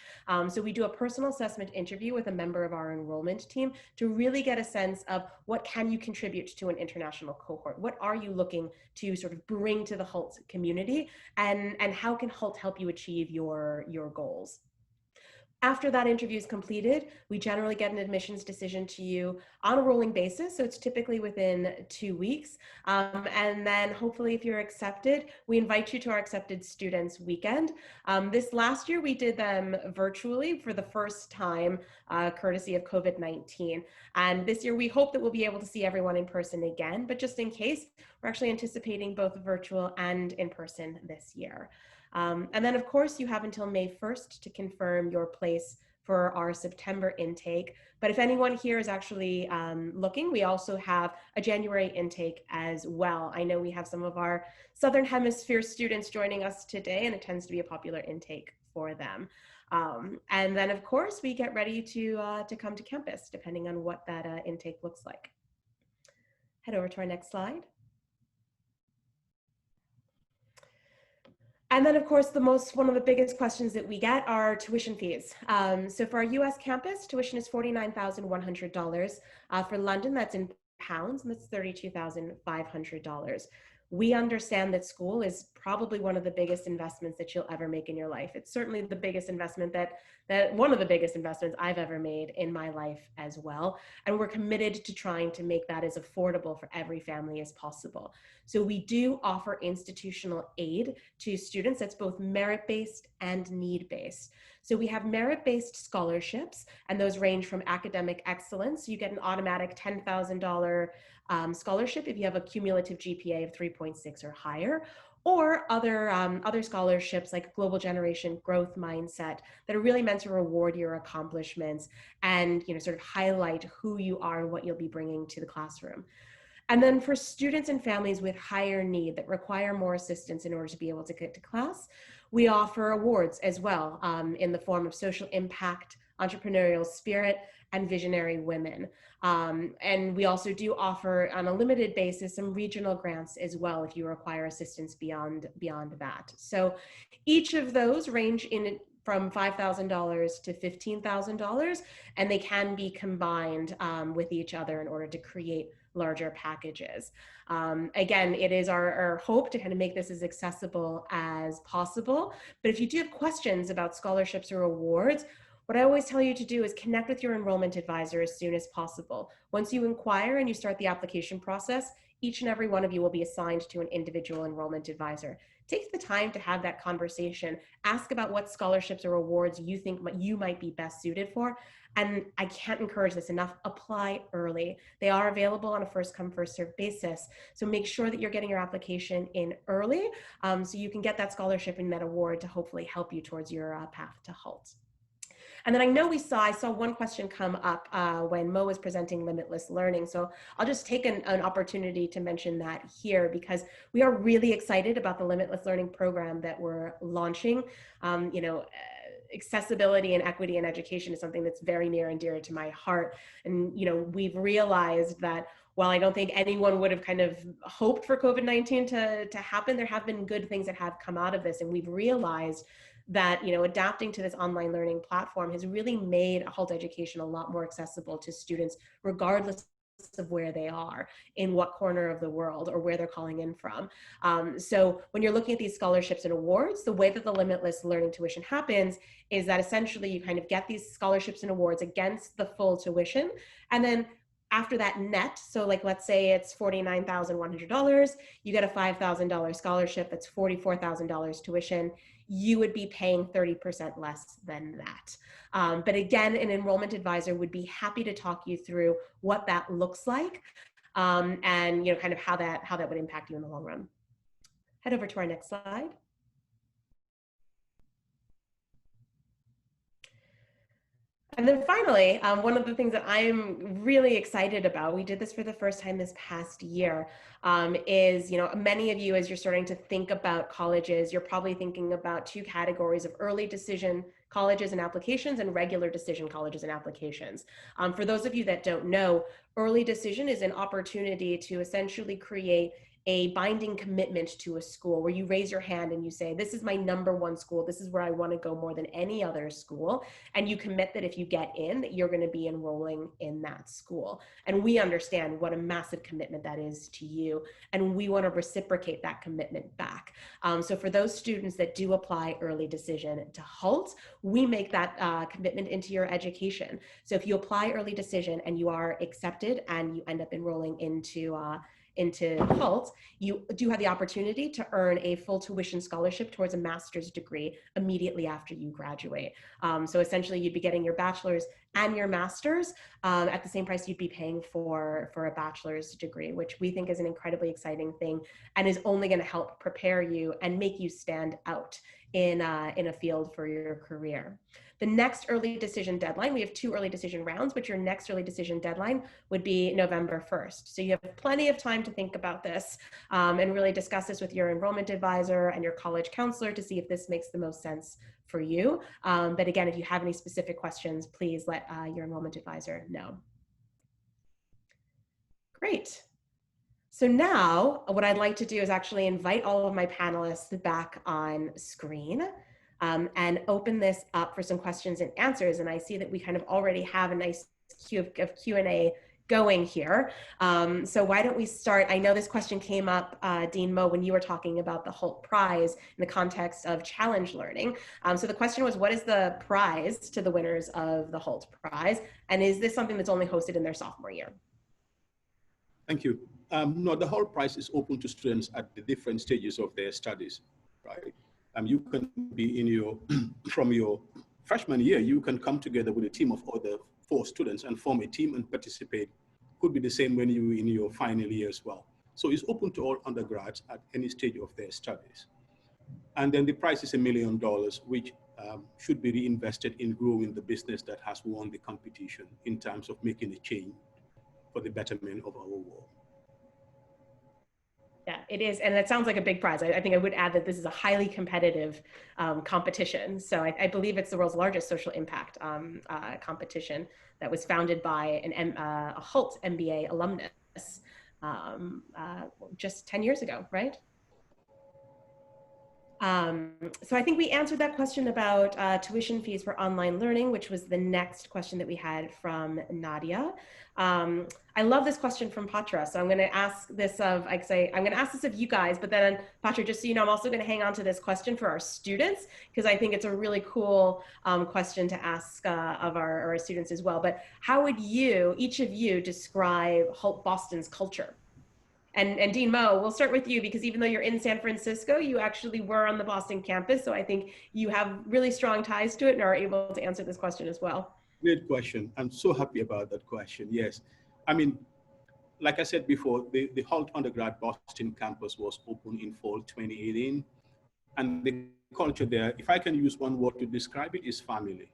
So we do a personal assessment interview with a member of our enrollment team to really get a sense of what can you contribute to an international cohort? What are you looking to sort of bring to the HALT community? And how can HALT help you achieve your goals? After that interview is completed, we generally get an admissions decision to you on a rolling basis. So it's typically within 2 weeks. And then hopefully if you're accepted, we invite you to our accepted students weekend. This last year, we did them virtually for the first time, courtesy of COVID-19. And this year, we hope that we'll be able to see everyone in person again, but just in case, we're actually anticipating both virtual and in person this year. And then of course you have until May 1st to confirm your place for our September intake. But if anyone here is actually looking, we also have a January intake as well. I know we have some of our Southern Hemisphere students joining us today, and it tends to be a popular intake for them. And then of course we get ready to come to campus, depending on what that intake looks like. Head over to our next slide. And then, of course, one of the biggest questions that we get are tuition fees. So for our US campus, tuition is $49,100. For London, that's in pounds, and that's $32,500. We understand that school is probably one of the biggest investments that you'll ever make in your life. It's certainly the biggest investment one of the biggest investments I've ever made in my life as well. And we're committed to trying to make that as affordable for every family as possible. So we do offer institutional aid to students that's both merit-based and need-based. So we have merit-based scholarships, and those range from academic excellence. You get an automatic $10,000 scholarship if you have a cumulative GPA of 3.6 or higher, or other scholarships like Global Generation Growth Mindset that are really meant to reward your accomplishments and sort of highlight who you are and what you'll be bringing to the classroom. And then for students and families with higher need that require more assistance in order to be able to get to class, we offer awards as well in the form of social impact, entrepreneurial spirit, and visionary women. And we also do offer on a limited basis some regional grants as well if you require assistance beyond that. So each of those range from $5,000 to $15,000, and they can be combined with each other in order to create larger packages. Again, it is our hope to kind of make this as accessible as possible. But if you do have questions about scholarships or awards, what I always tell you to do is connect with your enrollment advisor as soon as possible. Once you inquire and you start the application process, each and every one of you will be assigned to an individual enrollment advisor. Take the time to have that conversation. Ask about what scholarships or awards you think you might be best suited for. And I can't encourage this enough, apply early. They are available on a first come, first served basis. So make sure that you're getting your application in early so you can get that scholarship and that award to hopefully help you towards your path to HALT. And then I saw one question come up when Mo was presenting limitless learning. So I'll just take an opportunity to mention that here because we are really excited about the limitless learning program that we're launching. Accessibility and equity in education is something that's very near and dear to my heart. And, we've realized that while I don't think anyone would have kind of hoped for COVID-19 to happen, there have been good things that have come out of this. And we've realized that, adapting to this online learning platform has really made HALT education a lot more accessible to students, regardless of where they are, in what corner of the world, or where they're calling in from. So when you're looking at these scholarships and awards, the way that the limitless learning tuition happens is that essentially you kind of get these scholarships and awards against the full tuition, and then after that net, so like let's say it's $49,100, you get a $5,000 scholarship, that's $44,000 tuition, you would be paying 30% less than that. But again, an enrollment advisor would be happy to talk you through what that looks like and kind of how that would impact you in the long run. Head over to our next slide. And then finally, one of the things that I'm really excited about, we did this for the first time this past year, is, many of you, as you're starting to think about colleges, you're probably thinking about two categories of early decision colleges and applications and regular decision colleges and applications. For those of you that don't know, early decision is an opportunity to essentially create a binding commitment to a school where you raise your hand and you say, this is my number one school, this is where I want to go more than any other school, and you commit that if you get in, that you're going to be enrolling in that school. And we understand what a massive commitment that is to you, and we want to reciprocate that commitment back. So for those students that do apply early decision to HALT, we make that commitment into your education. So if you apply early decision and you are accepted and you end up enrolling into HALT, you do have the opportunity to earn a full tuition scholarship towards a master's degree immediately after you graduate. So essentially you'd be getting your bachelor's and your master's at the same price you'd be paying for a bachelor's degree, which we think is an incredibly exciting thing and is only going to help prepare you and make you stand out in a field for your career. The next early decision deadline, we have 2 early decision rounds, but your next early decision deadline would be November 1st. So you have plenty of time to think about this and really discuss this with your enrollment advisor and your college counselor to see if this makes the most sense for you. But again, if you have any specific questions, please let your enrollment advisor know. Great. So now what I'd like to do is actually invite all of my panelists back on screen and open this up for some questions and answers. And I see that we kind of already have a nice queue of Q&A going here. So why don't we start? I know this question came up, Dean Mo, when you were talking about the HALT prize in the context of challenge learning. So the question was, what is the prize to the winners of the HALT prize? And is this something that's only hosted in their sophomore year? Thank you. No, the whole prize is open to students at the different stages of their studies, right? You can be in your, from your freshman year, you can come together with a team of other 4 students and form a team and participate. Could be the same when you're in your final year as well. So it's open to all undergrads at any stage of their studies. And then the prize is $1 million, which should be reinvested in growing the business that has won the competition in terms of making a change for the betterment of our world. Yeah, it is. And that sounds like a big prize. I think I would add that this is a highly competitive competition. So I believe it's the world's largest social impact competition that was founded by a HALT MBA alumnus just 10 years ago, right? So I think we answered that question about tuition fees for online learning, which was the next question that we had from Nadia. I love this question from Patra. So I'm going to ask this of, I'm going to ask this of you guys, but then Patra, just so you know, I'm also going to hang on to this question for our students, because I think it's a really cool question to ask of our students as well. But how would you, each of you, describe HALT Boston's culture? And Dean Mo, we'll start with you, because even though you're in San Francisco, you actually were on the Boston campus. So I think you have really strong ties to it and are able to answer this question as well. Great question. I'm so happy about that question. Yes. I mean, like I said before, the HALT undergrad Boston campus was open in fall 2018. And the culture there, if I can use one word to describe it, is family.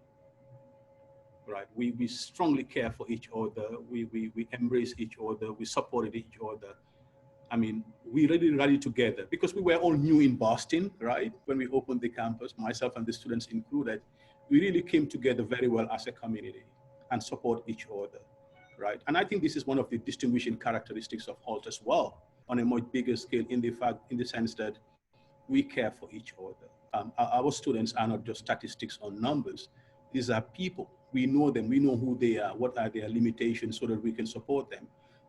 Right? We strongly care for each other. We embrace each other. We supported each other. I mean, we really rallied together because we were all new in Boston, right? When we opened the campus, myself and the students included, we really came together very well as a community and support each other, right? And I think this is one of the distinguishing characteristics of HALT as well, on a much bigger scale, in the sense that we care for each other. Our students are not just statistics or numbers. These are people. We know them. We know who they are. What are their limitations so that we can support them?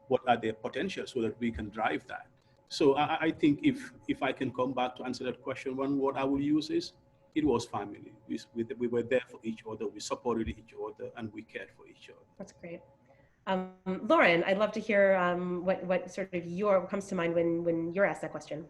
What are their potentials so that we can drive that? So I think if I can come back to answer that question, one word I will use is, it was family. We were there for each other. We supported each other and we cared for each other. That's great. Lauren, I'd love to hear what sort of what comes to mind when you're asked that question.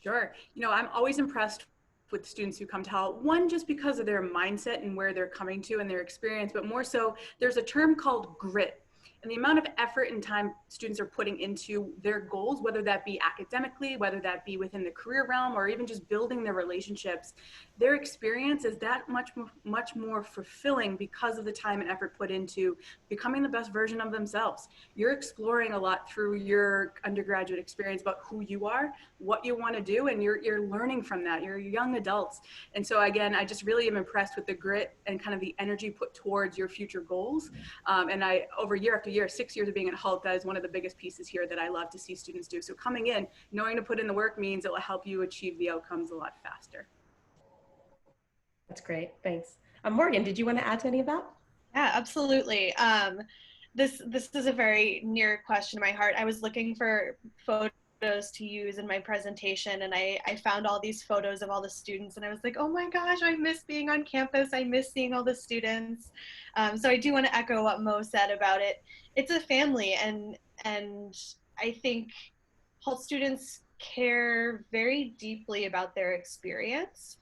Sure. You know, I'm always impressed with students who come to HALT, one, just because of their mindset and where they're coming to and their experience, but more so, there's a term called grit. And the amount of effort and time students are putting into their goals, whether that be academically, whether that be within the career realm, or even just building their relationships, their experience is that much more fulfilling because of the time and effort put into becoming the best version of themselves. You're exploring a lot through your undergraduate experience about who you are, what you want to do, and you're learning from that. You're young adults. And so again, I just really am impressed with the grit and kind of the energy put towards your future goals. And over year after year, 6 years of being at Hult, that is one of the biggest pieces here that I love to see students do. So coming in, knowing to put in the work means it will help you achieve the outcomes a lot faster. That's great. Thanks. Morgan, did you want to add to any of that? Yeah, absolutely. This is a very near question to my heart. I was looking for photos to use in my presentation, and I found all these photos of all the students, and I was like, oh my gosh, I miss being on campus. I miss seeing all the students. So I do want to echo what Mo said about it. It's a family, and I think Hult students care very deeply about their experience.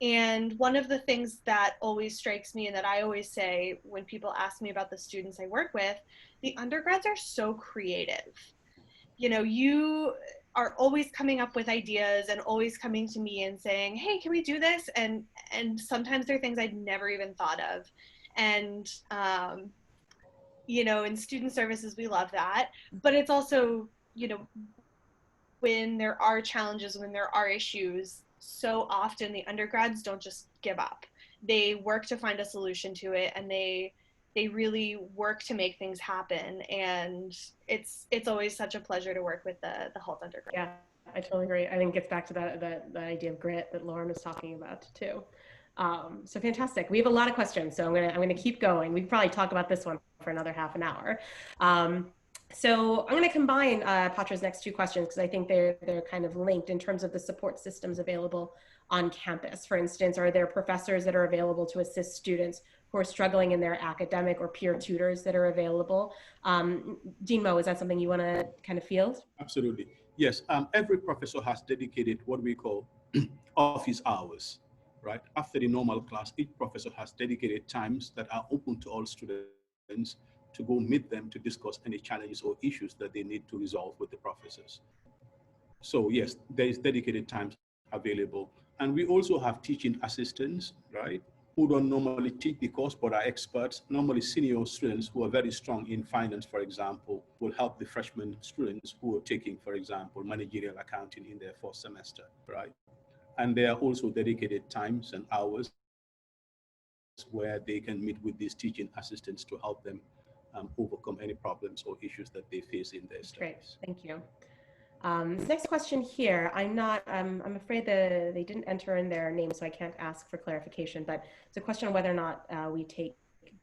And one of the things that always strikes me and that I always say when people ask me about the students I work with, the undergrads are so creative. You know, you are always coming up with ideas and always coming to me and saying, hey, can we do this? And sometimes there are things I'd never even thought of. And, you know, in student services, we love that. But it's also, you know, when there are challenges, when there are issues, so often the undergrads don't just give up. They work to find a solution to it, and they really work to make things happen. And it's always such a pleasure to work with the Hult undergrad. Yeah, I totally agree. I think it gets back to the idea of grit that Lauren was talking about too. So fantastic. We have a lot of questions, so I'm gonna keep going. We could probably talk about this one for another half an hour. So I'm going to combine Patra's next two questions because I think they're kind of linked in terms of the support systems available on campus. For instance, are there professors that are available to assist students who are struggling in their academic, or peer tutors that are available? Dean Mo, is that something you want to kind of field? Absolutely. Yes. Every professor has dedicated what we call office hours, right? After the normal class, each professor has dedicated times that are open to all students to go meet them to discuss any challenges or issues that they need to resolve with the professors. So yes, there is dedicated times available. And we also have teaching assistants, right, who don't normally teach the course but are experts. Normally senior students who are very strong in finance, for example, will help the freshman students who are taking, for example, managerial accounting in their first semester, right? And there are also dedicated times and hours where they can meet with these teaching assistants to help them overcome any problems or issues that they face in their studies. Great, thank you. This next question here, I'm afraid that they didn't enter in their name, so I can't ask for clarification, but it's a question on whether or not we take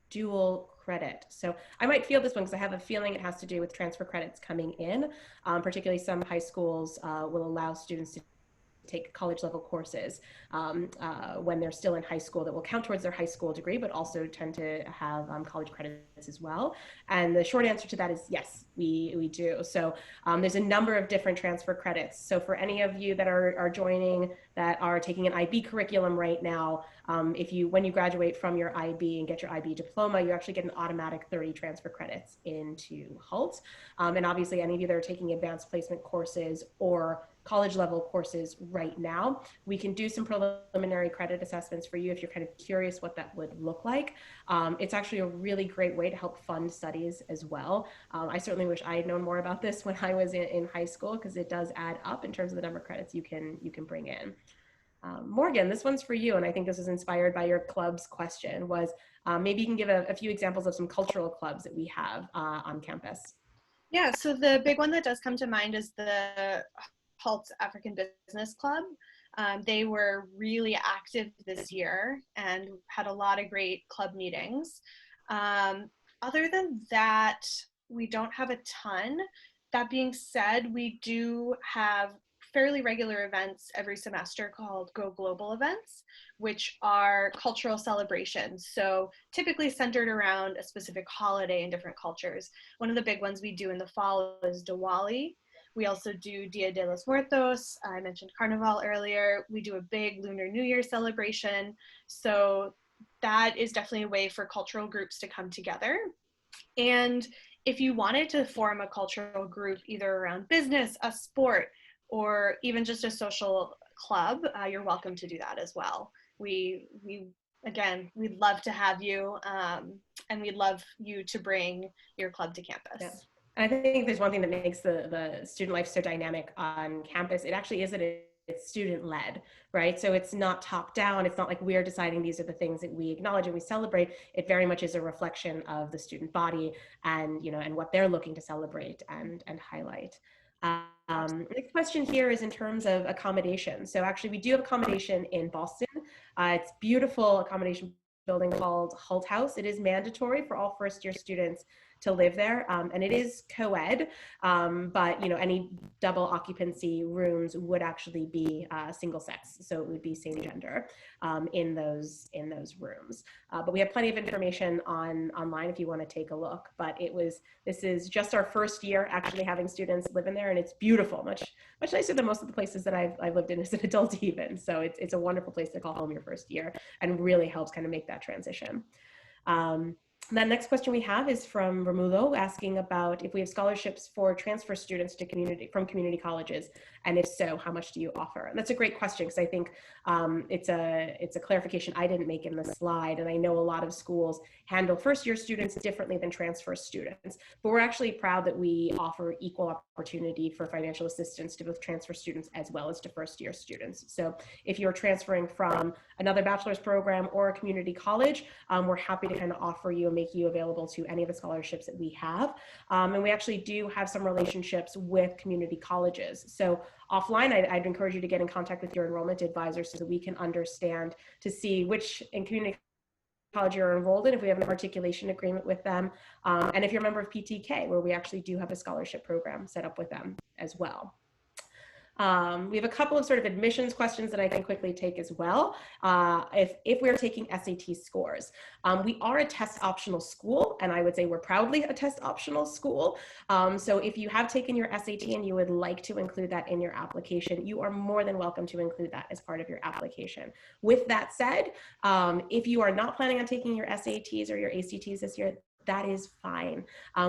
dual credit. So I might field this one because I have a feeling it has to do with transfer credits coming in. Particularly some high schools will allow students to take college level courses when they're still in high school that will count towards their high school degree, but also tend to have college credits as well. And the short answer to that is yes, we do. So there's a number of different transfer credits. So for any of you that are joining that are taking an IB curriculum right now, when you graduate from your IB and get your IB diploma, you actually get an automatic 30 transfer credits into Hult. And obviously any of you that are taking advanced placement courses or college level courses right now, we can do some preliminary credit assessments for you if you're kind of curious what that would look like. It's actually a really great way to help fund studies as well. I certainly wish I had known more about this when I was in high school, because it does add up in terms of the number of credits you can bring in. Morgan, this one's for you, and I think this is inspired by your club's question, was maybe you can give a few examples of some cultural clubs that we have on campus. Yeah, so the big one that does come to mind is the Halt's African Business Club. They were really active this year and had a lot of great club meetings. Other than that, we don't have a ton. That being said, we do have fairly regular events every semester called Go Global events, which are cultural celebrations. So typically centered around a specific holiday in different cultures. One of the big ones we do in the fall is Diwali. We also do Dia de los Muertos. I mentioned Carnival earlier. We do a big Lunar New Year celebration. So that is definitely a way for cultural groups to come together. And if you wanted to form a cultural group, either around business, a sport, or even just a social club, you're welcome to do that as well. Again, we'd love to have you, and we'd love you to bring your club to campus. Yeah. I think there's one thing that makes the student life so dynamic on campus. It actually is an it's student led, right? So it's not top down. It's not like we're deciding these are the things that we acknowledge and we celebrate. It very much is a reflection of the student body and, and what they're looking to celebrate and highlight. Next question here is in terms of accommodation. So actually we do have accommodation in Boston. It's beautiful accommodation building called Hult House. It is mandatory for all first-year students to live there, and it is co-ed, but any double occupancy rooms would actually be single sex, so it would be same gender in those rooms. But we have plenty of information online if you want to take a look. But this is just our first year actually having students live in there, and it's beautiful, much nicer than most of the places that I've lived in as an adult even. So it's a wonderful place to call home your first year, and really helps kind of make that transition. The next question we have is from Romulo, asking about if we have scholarships for transfer students to from community colleges, and if so, how much do you offer? And that's a great question, because I think it's a clarification I didn't make in the slide, and I know a lot of schools handle first-year students differently than transfer students, but we're actually proud that we offer equal opportunity for financial assistance to both transfer students as well as to first-year students. So if you're transferring from another bachelor's program or a community college, we're happy to kind of offer you and make you available to any of the scholarships that we have. And we actually do have some relationships with community colleges. So offline, I'd encourage you to get in contact with your enrollment advisor so that we can understand to see which in community college you're enrolled in, if we have an articulation agreement with them, and if you're a member of PTK, where we actually do have a scholarship program set up with them as well. We have a couple of sort of admissions questions that I can quickly take as well. If we're taking SAT scores, we are a test optional school, and I would say we're proudly a test optional school. So if you have taken your SAT and you would like to include that in your application, you are more than welcome to include that as part of your application. With that said, if you are not planning on taking your SATs or your ACTs this year, that is fine.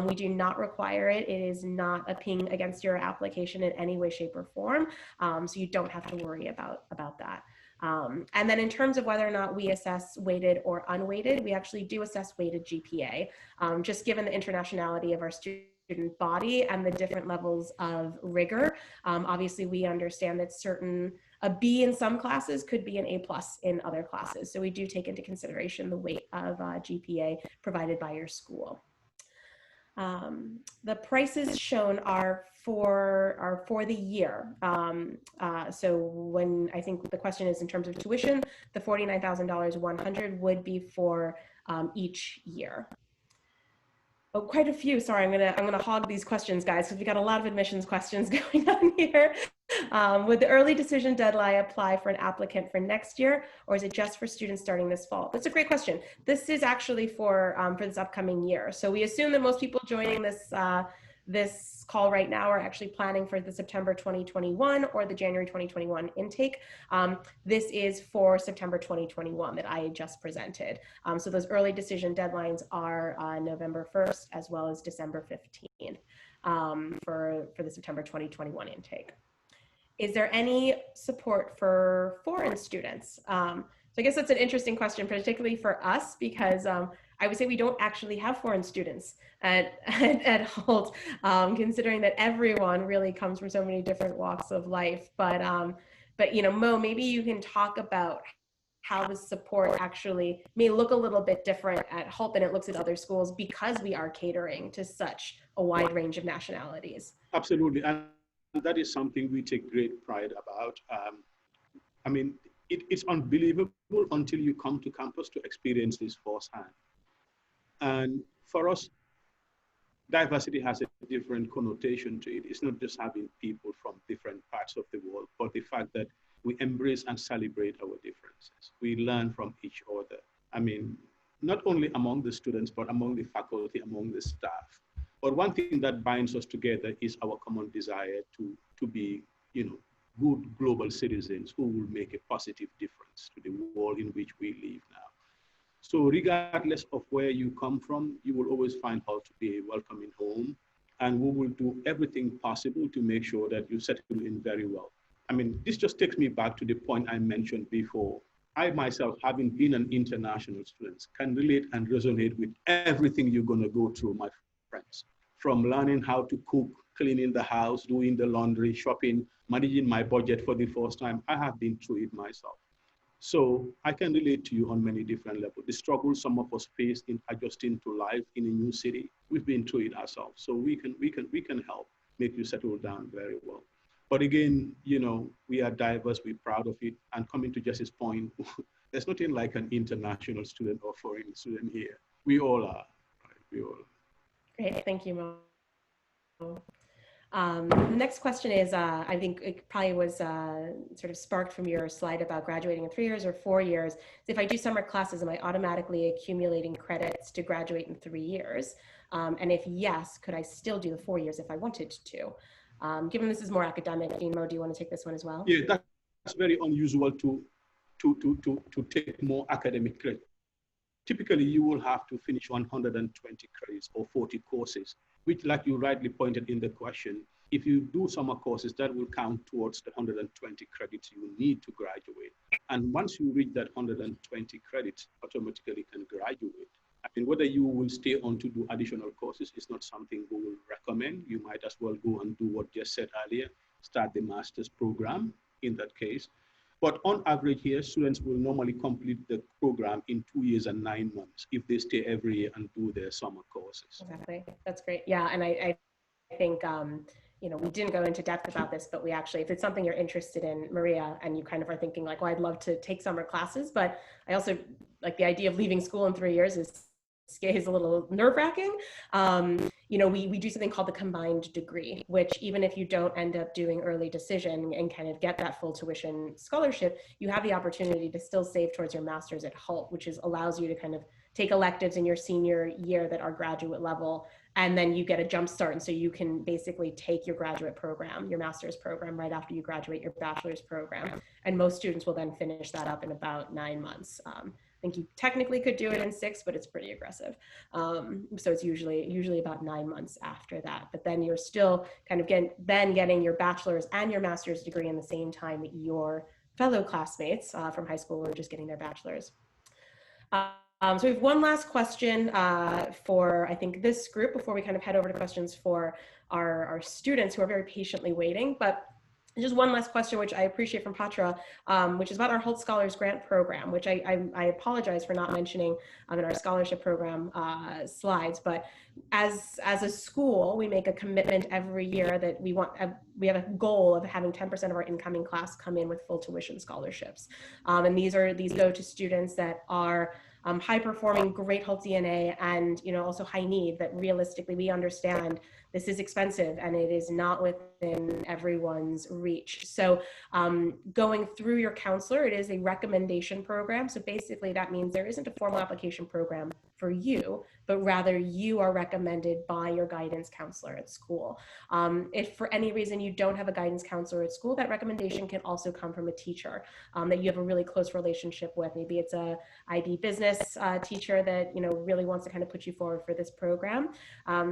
We do not require it. It is not a ping against your application in any way, shape, or form. So you don't have to worry about that. And then in terms of whether or not we assess weighted or unweighted, we actually do assess weighted GPA, just given the internationality of our student body and the different levels of rigor. Obviously, we understand that a B in some classes could be an A+ in other classes. So we do take into consideration the weight of GPA provided by your school. The prices shown are for the year. So when I think the question is in terms of tuition, the $49,000 100 would be for each year. Oh, quite a few. Sorry, I'm gonna hog these questions, guys, because we got a lot of admissions questions going on here. Would the early decision deadline apply for an applicant for next year, or is it just for students starting this fall? That's a great question. This is actually for this upcoming year. So we assume that most people joining this call right now are actually planning for the September 2021 or the January 2021 intake. This is for September 2021 that I just presented. So those early decision deadlines are November 1st as well as December 15th for the September 2021 intake. Is there any support for foreign students? So I guess that's an interesting question, particularly for us, because I would say we don't actually have foreign students at Hult, considering that everyone really comes from so many different walks of life. But Mo, maybe you can talk about how the support actually may look a little bit different at Hult than it looks at other schools, because we are catering to such a wide range of nationalities. Absolutely, and that is something we take great pride about. I mean, it's unbelievable until you come to campus to experience this firsthand. And for us, diversity has a different connotation to it. It's not just having people from different parts of the world, but the fact that we embrace and celebrate our differences. We learn from each other. I mean, not only among the students, but among the faculty, among the staff. But one thing that binds us together is our common desire to be, good global citizens who will make a positive difference to the world in which we live now. So regardless of where you come from, you will always find how to be a welcoming home, and we will do everything possible to make sure that you settle in very well. I mean, this just takes me back to the point I mentioned before. I myself, having been an international student, can relate and resonate with everything you're going to go through, my friends, from learning how to cook cleaning the house, doing the laundry, shopping, managing my budget for the first time. I have been through it myself. So I can relate to you on many different levels. The struggle some of us face in adjusting to life in a new city, we've been through it ourselves. So we can help make you settle down very well. But again, you know, we are diverse, we're proud of it. And coming to Jesse's point, there's nothing like an international student or foreign student here. We all are, right? We all are. Great, thank you, Mo. The next question is, I think it probably was sort of sparked from your slide about graduating in 3 years or 4 years. If I do summer classes, am I automatically accumulating credits to graduate in 3 years? And if yes, could I still do the 4 years if I wanted to? Given this is more academic, Mo, do you want to take this one as well? Yeah, that's very unusual to take more academic credit. Typically, you will have to finish 120 credits or 40 courses, which, like you rightly pointed in the question, if you do summer courses, that will count towards the 120 credits you need to graduate. And once you reach that 120 credits, automatically can graduate. I mean, whether you will stay on to do additional courses is not something we will recommend. You might as well go and do what Jess said earlier, start the master's program in that case. But on average here, students will normally complete the program in 2 years and 9 months if they stay every year and do their summer courses. Exactly, that's great. Yeah, and I think, you know, we didn't go into depth about this, but we actually, if it's something you're interested in, Maria, and you kind of are thinking like, well, I'd love to take summer classes, but I also like the idea of leaving school in 3 years is a little nerve-wracking. You know, we do something called the combined degree, which even if you don't end up doing early decision and kind of get that full tuition scholarship, you have the opportunity to still save towards your master's at Hult, which allows you to kind of take electives in your senior year that are graduate level, and then you get a jump start. And so you can basically take your graduate program, your master's program, right after you graduate your bachelor's program. And most students will then finish that up in about 9 months. I think you technically could do it in 6, but it's pretty aggressive. So it's usually about 9 months after that. But then you're still kind of getting your bachelor's and your master's degree in the same time that your fellow classmates from high school were just getting their bachelor's. So we have one last question for, I think, this group before we kind of head over to questions for our students who are very patiently waiting. But just one last question, which I appreciate from Patra, which is about our Hult Scholars Grant Program, which I apologize for not mentioning in our scholarship program slides. But as a school, we make a commitment every year that we have a goal of having 10% of our incoming class come in with full tuition scholarships. And these go to students that are high performing, great Hult DNA, and also high need, that realistically we understand this is expensive and it is not within everyone's reach. So going through your counselor, it is a recommendation program. So basically that means there isn't a formal application program for you, but rather you are recommended by your guidance counselor at school. If for any reason you don't have a guidance counselor at school, that recommendation can also come from a teacher that you have a really close relationship with. Maybe it's a IB business teacher that really wants to kind of put you forward for this program.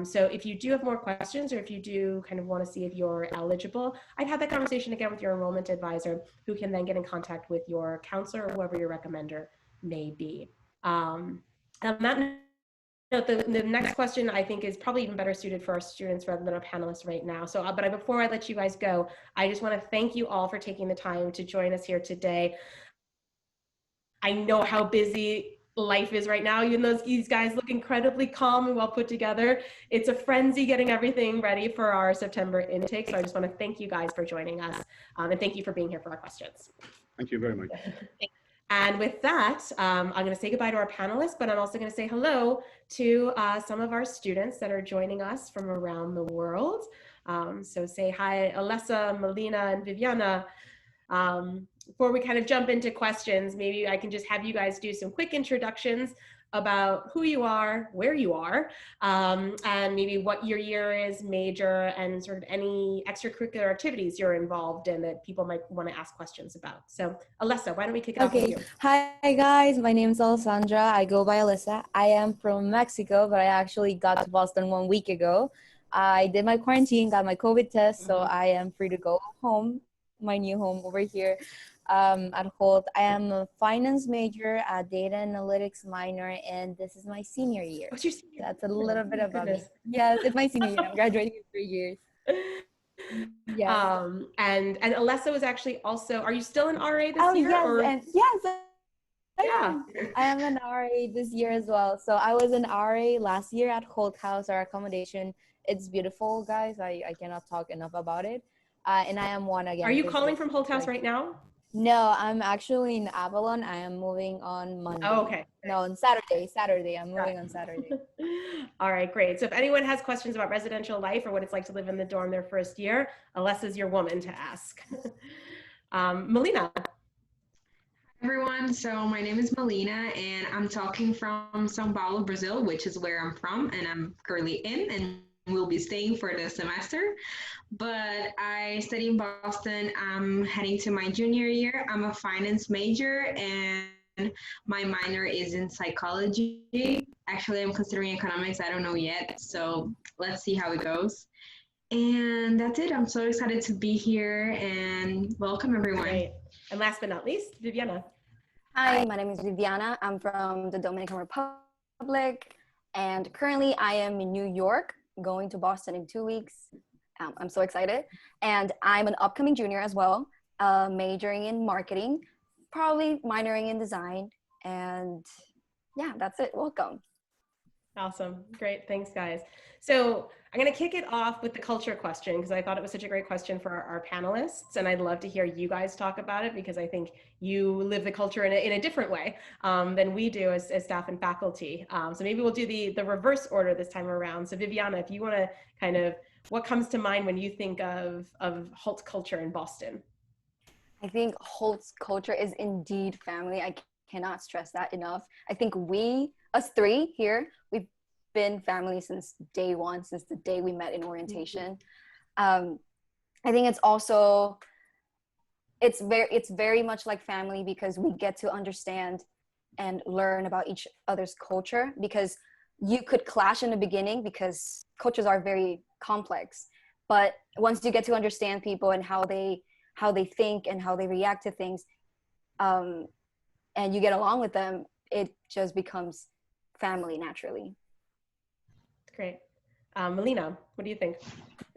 So if you do have more questions, or if you do kind of want to see if you're eligible, I'd have that conversation again with your enrollment advisor, who can then get in contact with your counselor or whoever your recommender may be. On that note, the next question I think is probably even better suited for our students rather than our panelists right now. So, but before I let you guys go, I just want to thank you all for taking the time to join us here today. I know how busy life is right now, even though these guys look incredibly calm and well put together. It's a frenzy getting everything ready for our September intake. So I just want to thank you guys for joining us, and thank you for being here for our questions. Thank you very much. And with that, I'm going to say goodbye to our panelists, but I'm also going to say hello to some of our students that are joining us from around the world. So say hi, Alessa, Melina, and Viviana. Before we kind of jump into questions, maybe I can just have you guys do some quick introductions about who you are, where you are, and maybe what your year is, major, and sort of any extracurricular activities you're involved in that people might want to ask questions about. So Alessa, why don't we kick it off with you? Hi guys, my name is Alessandra. I go by Alyssa. I am from Mexico, but I actually got to Boston 1 week ago. I did my quarantine, got my COVID test, so I am free to go home, my new home over here at Hult. I am a finance major, a data analytics minor, and this is my senior year. What's your senior? That's a little bit about me. Yes, it's my senior year. I'm graduating in 3 years. Yes. And Alessa was actually also, are you still an RA this Oh, year yes. or? And yes, Yeah. I am an RA this year as well. So I was an RA last year at Holt House, our accommodation. It's beautiful, guys. I cannot talk enough about it. And I am one Are again you this calling year. from Holt House Like, right now? no, I'm actually in Avalon. I am moving on Oh, Monday. okay. No, on Saturday. Saturday. I'm Got moving on Saturday. it. All right, great. So if anyone has questions about residential life or what it's like to live in the dorm their first year, Alessa's your woman to ask. Melina. Everyone, so my name is Melina and I'm talking from Sao Paulo, Brazil, which is where I'm from and I'm currently in and will be staying for the semester. But I study in Boston. I'm heading to my junior year. I'm a finance major and my minor is in psychology. Actually, I'm considering economics. I don't know yet. So let's see how it goes. And that's it. I'm so excited to be here and welcome everyone. Great. And last but not least, Viviana. Hi, my name is Viviana. I'm from the Dominican Republic, and currently I am in New York, going to Boston in 2 weeks. I'm so excited. And I'm an upcoming junior as well, majoring in marketing, probably minoring in design. And yeah, that's it. Welcome. Awesome. Great. Thanks, guys. So I'm going to kick it off with the culture question because I thought it was such a great question for our panelists. And I'd love to hear you guys talk about it because I think you live the culture in a different way than we do as staff and faculty. So maybe we'll do the reverse order this time around. So Viviana, if you want to kind of, what comes to mind when you think of Holt culture in Boston? I think Holt's culture is indeed family. I cannot stress that enough. I think us three here, we've been family since day one, since the day we met in orientation. I think it's also, it's very much like family because we get to understand and learn about each other's culture, because you could clash in the beginning because cultures are very complex. But once you get to understand people and how they think and how they react to things, and you get along with them, it just becomes family naturally. Great. Melina, what do you think?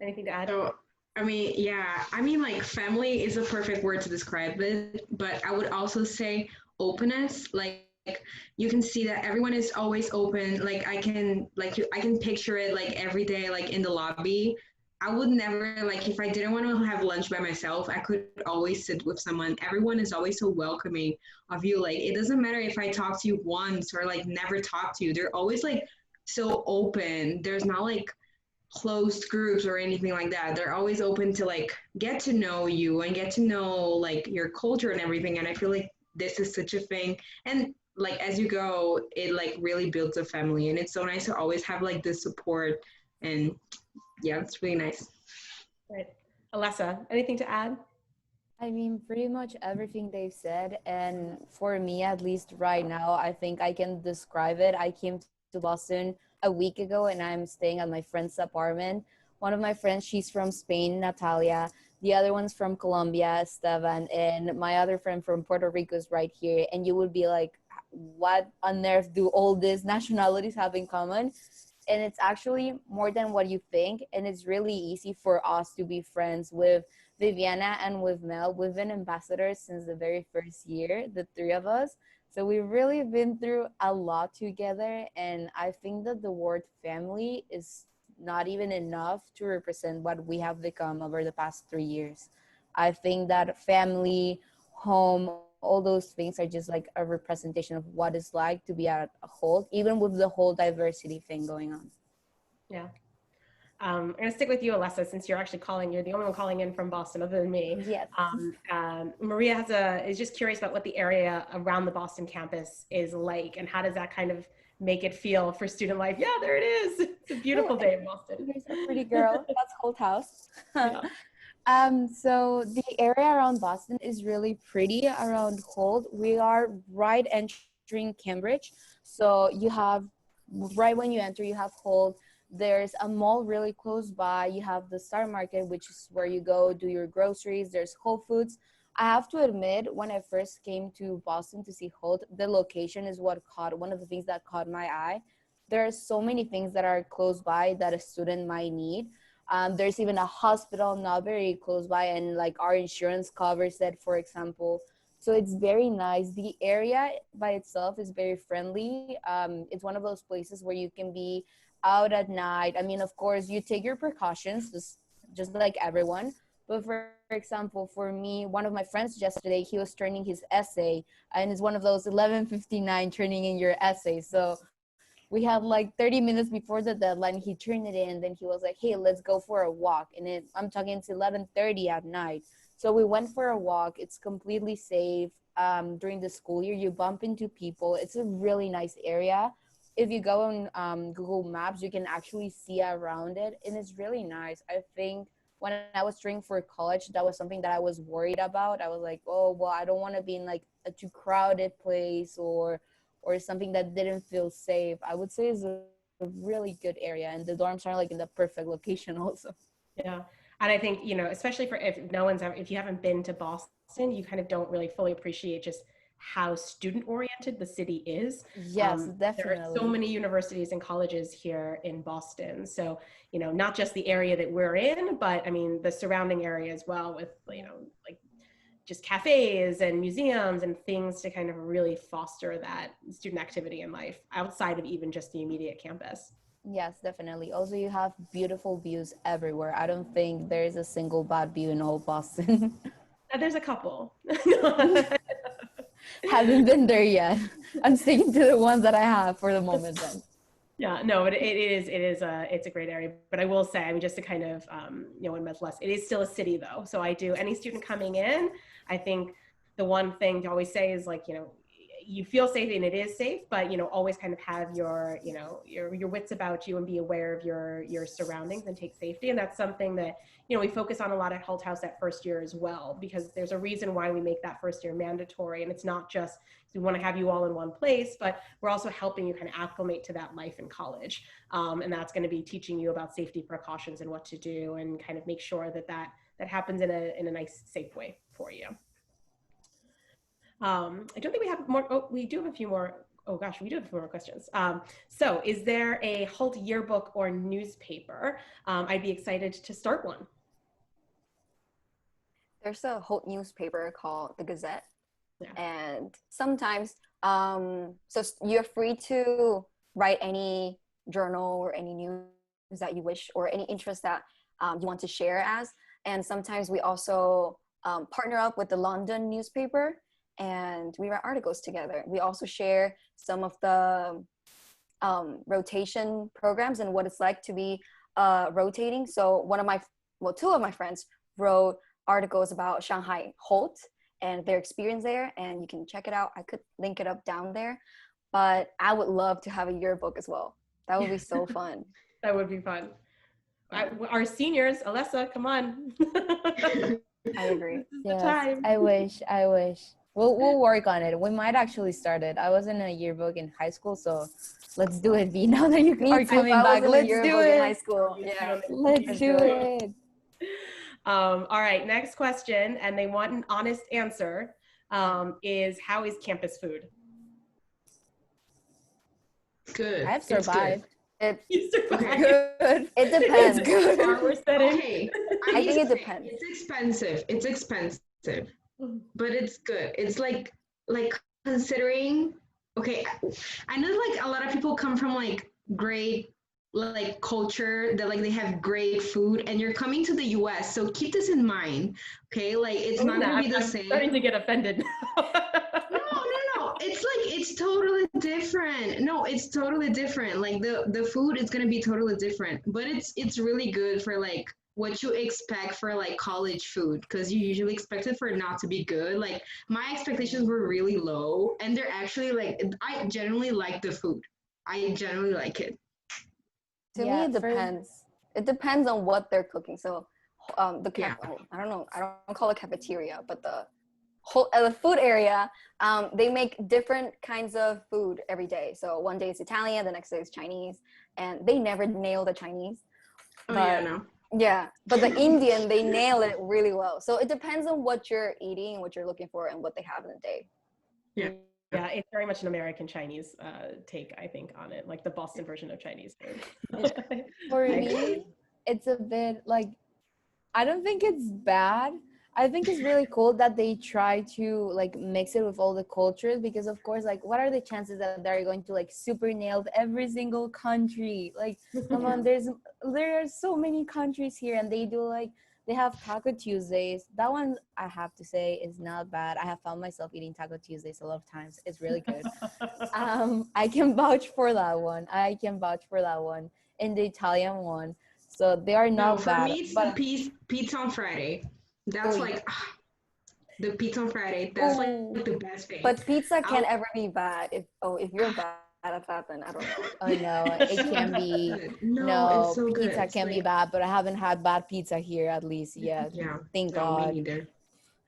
Anything to add? So, like family is a perfect word to describe it, but I would also say openness. Like you can see that everyone is always open. Like I can picture it like every day, like in the lobby. I would never, like, if I didn't want to have lunch by myself, I could always sit with someone. Everyone is always so welcoming of you. Like, it doesn't matter if I talk to you once or like never talk to you. They're always like so open. There's not like closed groups or anything like that. They're always open to like get to know you and get to know like your culture and everything. And I feel like this is such a thing. And like as you go, it like really builds a family. And it's so nice to always have like this support. And yeah, it's really nice. Right. Alessa, anything to add? I mean, pretty much everything they've said. And for me, at least right now, I think I can describe it. I came to Boston a week ago and I'm staying at my friend's apartment. One of my friends, she's from Spain, Natalia. The other one's from Colombia, Esteban. And my other friend from Puerto Rico is right here. And you would be like, what on earth do all these nationalities have in common? And it's actually more than what you think. And it's really easy for us to be friends with Viviana and with Mel. We've been ambassadors since the very first year, the three of us. So we've really been through a lot together. And I think that the word family is not even enough to represent what we have become over the past 3 years. I think that family, home, all those things are just like a representation of what it's like to be at a Holt, even with the whole diversity thing going on. Yeah. I'm going to stick with you, Alessa, since you're the only one calling in from Boston other than me. Yes. Maria is just curious about what the area around the Boston campus is like and how does that kind of make it feel for student life? Yeah, there it is. It's a beautiful day in Boston. Here's a pretty girl. That's Holt House. Yeah. So the area around Boston is really pretty around Holt. We are right entering Cambridge. So you have, right when you enter, you have Holt. There's a mall really close by. You have the Star Market, which is where you go do your groceries. There's Whole Foods. I have to admit, when I first came to Boston to see Holt, the location is one of the things that caught my eye. There are so many things that are close by that a student might need. There's even a hospital not very close by, and like our insurance covers it, for example. So it's very nice. The area by itself is very friendly. It's one of those places where you can be out at night. I mean, of course, you take your precautions, just like everyone. But for example, for me, one of my friends yesterday, he was turning his essay, and it's one of those 11:59 turning in your essay. So we had like 30 minutes before the deadline. He turned it in, then he was like, hey, let's go for a walk. And I'm talking, it's 11:30 at night. So we went for a walk. It's completely safe. During the school year, you bump into people. It's a really nice area. If you go on Google Maps, you can actually see around it, and it's really nice. I think when I was training for college, that was something that I was worried about. I was like, oh, well, I don't want to be in like a too crowded place or something that didn't feel safe. I would say it's a really good area, and the dorms are like in the perfect location also. Yeah. And I think, especially for if you haven't been to Boston, you kind of don't really fully appreciate just how student oriented the city is. Yes, definitely. There are so many universities and colleges here in Boston. So, not just the area that we're in, but I mean, the surrounding area as well, with, like just cafes and museums and things to kind of really foster that student activity in life outside of even just the immediate campus. Yes, definitely. Also, you have beautiful views everywhere. I don't think there's a single bad view in all Boston. There's a couple. Haven't been there yet. I'm sticking to the ones that I have for the moment then. Yeah, no, but it's a great area. But I will say, I mean, just to kind of, in Methless, it is still a city though. So any student coming in, I think the one thing to always say is like, you feel safe and it is safe, but, always kind of have your wits about you and be aware of your surroundings and take safety. And that's something that, we focus on a lot at Holt House that first year as well, because there's a reason why we make that first year mandatory. And it's not just, we want to have you all in one place, but we're also helping you kind of acclimate to that life in college. And that's going to be teaching you about safety precautions and what to do, and kind of make sure that happens in a nice, safe way for you. I don't think we have more. Oh, we do have a few more. Oh gosh, we do have a few more questions. So is there a Holt yearbook or newspaper? I'd be excited to start one. There's a Holt newspaper called The Gazette. Yeah. And sometimes, so you're free to write any journal or any news that you wish, or any interest that you want to share as. And sometimes we also partner up with the London newspaper, and we write articles together. We also share some of the rotation programs and what it's like to be rotating. So two of my friends wrote articles about Shanghai Holt and their experience there, and you can check it out. I could link it up down there, but I would love to have a yearbook as well. That would be so fun. That would be fun. Our seniors, Alessa, come on. I agree. Yes, I wish. We'll work on it. We might actually start it. I was in a yearbook in high school, so let's do it, V. Now that you are coming back, let's do it. In high school. Yeah, let's do it. All right, next question, and they want an honest answer, is how is campus food? Good. I've survived. You survived. Good. It depends. It's good. Okay. I think it depends. It's expensive, but it's good. It's like considering, okay, I know like a lot of people come from like great like culture that like they have great food, and you're coming to the US, so keep this in mind, okay? Like it's not gonna be the same. I'm starting to get offended. No, it's totally different. No, it's totally different. Like the food is gonna be totally different, but it's really good for like what you expect for like college food, because you usually expect it for it not to be good. Like my expectations were really low, and they're actually like, I generally like the food. I generally like it. To me, it depends. It depends on what they're cooking. So, I don't know. I don't call it cafeteria, but the food area, they make different kinds of food every day. So one day it's Italian, the next day it's Chinese, and they never nail the Chinese. Yeah, but the Indian, they nail it really well. So it depends on what you're eating and what you're looking for and what they have in the day. Yeah. Yeah, it's very much an American Chinese take, I think, on it, like the Boston version of Chinese food. For me, it's a bit like, I don't think it's bad. I think it's really cool that they try to like mix it with all the cultures, because of course, like, what are the chances that they're going to like super nail every single country? Like, come on, there are so many countries here, and they have Taco Tuesdays. That one, I have to say, is not bad. I have found myself eating Taco Tuesdays a lot of times. It's really good. I can vouch for that one. And the Italian one. So they are No, not for bad. me, it's But the pizza on Friday. That's oh, like the pizza on Friday. That's oh, like the best thing. But pizza I'll, can't ever be bad. If you're bad at that, then I don't know. oh no, it's it so can be. good. No, it's No, so good. pizza It's can be like, bad, but I haven't had bad pizza here at least yet. yeah, Thank no, me God. neither.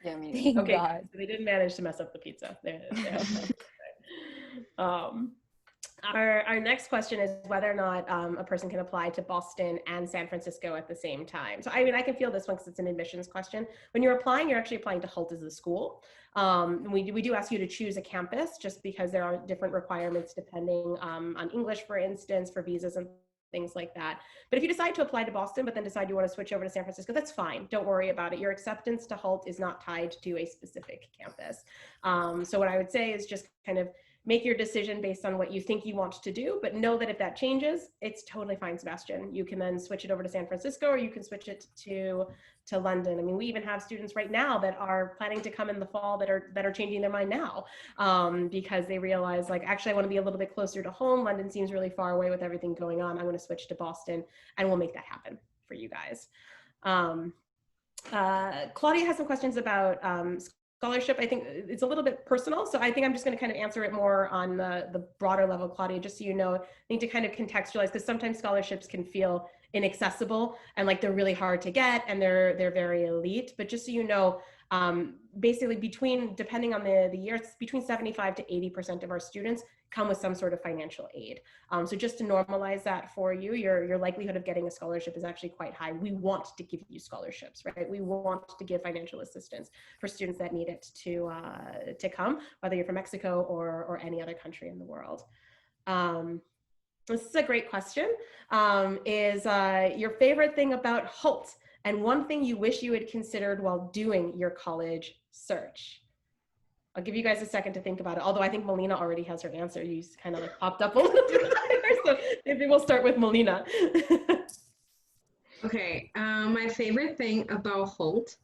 Yeah, me neither. Thank Okay, God. so they didn't manage to mess up the pizza. Our next question is whether or not a person can apply to Boston and San Francisco at the same time. So I mean, I can feel this one because it's an admissions question. When you're applying, you're actually applying to Hult as a school. We do ask you to choose a campus just because there are different requirements depending on English, for instance, for visas and things like that. But if you decide to apply to Boston, but then decide you want to switch over to San Francisco, that's fine. Don't worry about it. Your acceptance to Hult is not tied to a specific campus. So what I would say is just kind of make your decision based on what you think you want to do, but know that if that changes, it's totally fine, Sebastian. You can then switch it over to San Francisco, or you can switch it to London. I mean, we even have students right now that are planning to come in the fall that are changing their mind now because they realize, like, actually, I want to be a little bit closer to home. London seems really far away with everything going on. I'm going to switch to Boston, and we'll make that happen for you guys. Claudia has some questions about scholarship. I think it's a little bit personal, so I think I'm just going to kind of answer it more on the broader level, Claudia, just so you know. I need to kind of contextualize, because sometimes scholarships can feel inaccessible and like they're really hard to get and they're very elite. But just so you know, basically depending on the year, it's between 75 to 80% of our students come with some sort of financial aid. So just to normalize that for you, your likelihood of getting a scholarship is actually quite high. We want to give you scholarships, right? We want to give financial assistance for students that need it to come, whether you're from Mexico or any other country in the world. This is a great question. Is your favorite thing about Hult and one thing you wish you had considered while doing your college search? I'll give you guys a second to think about it. Although I think Melina already has her answer. You kind of like popped up a little bit higher, so maybe we'll start with Melina. Okay, my favorite thing about Hult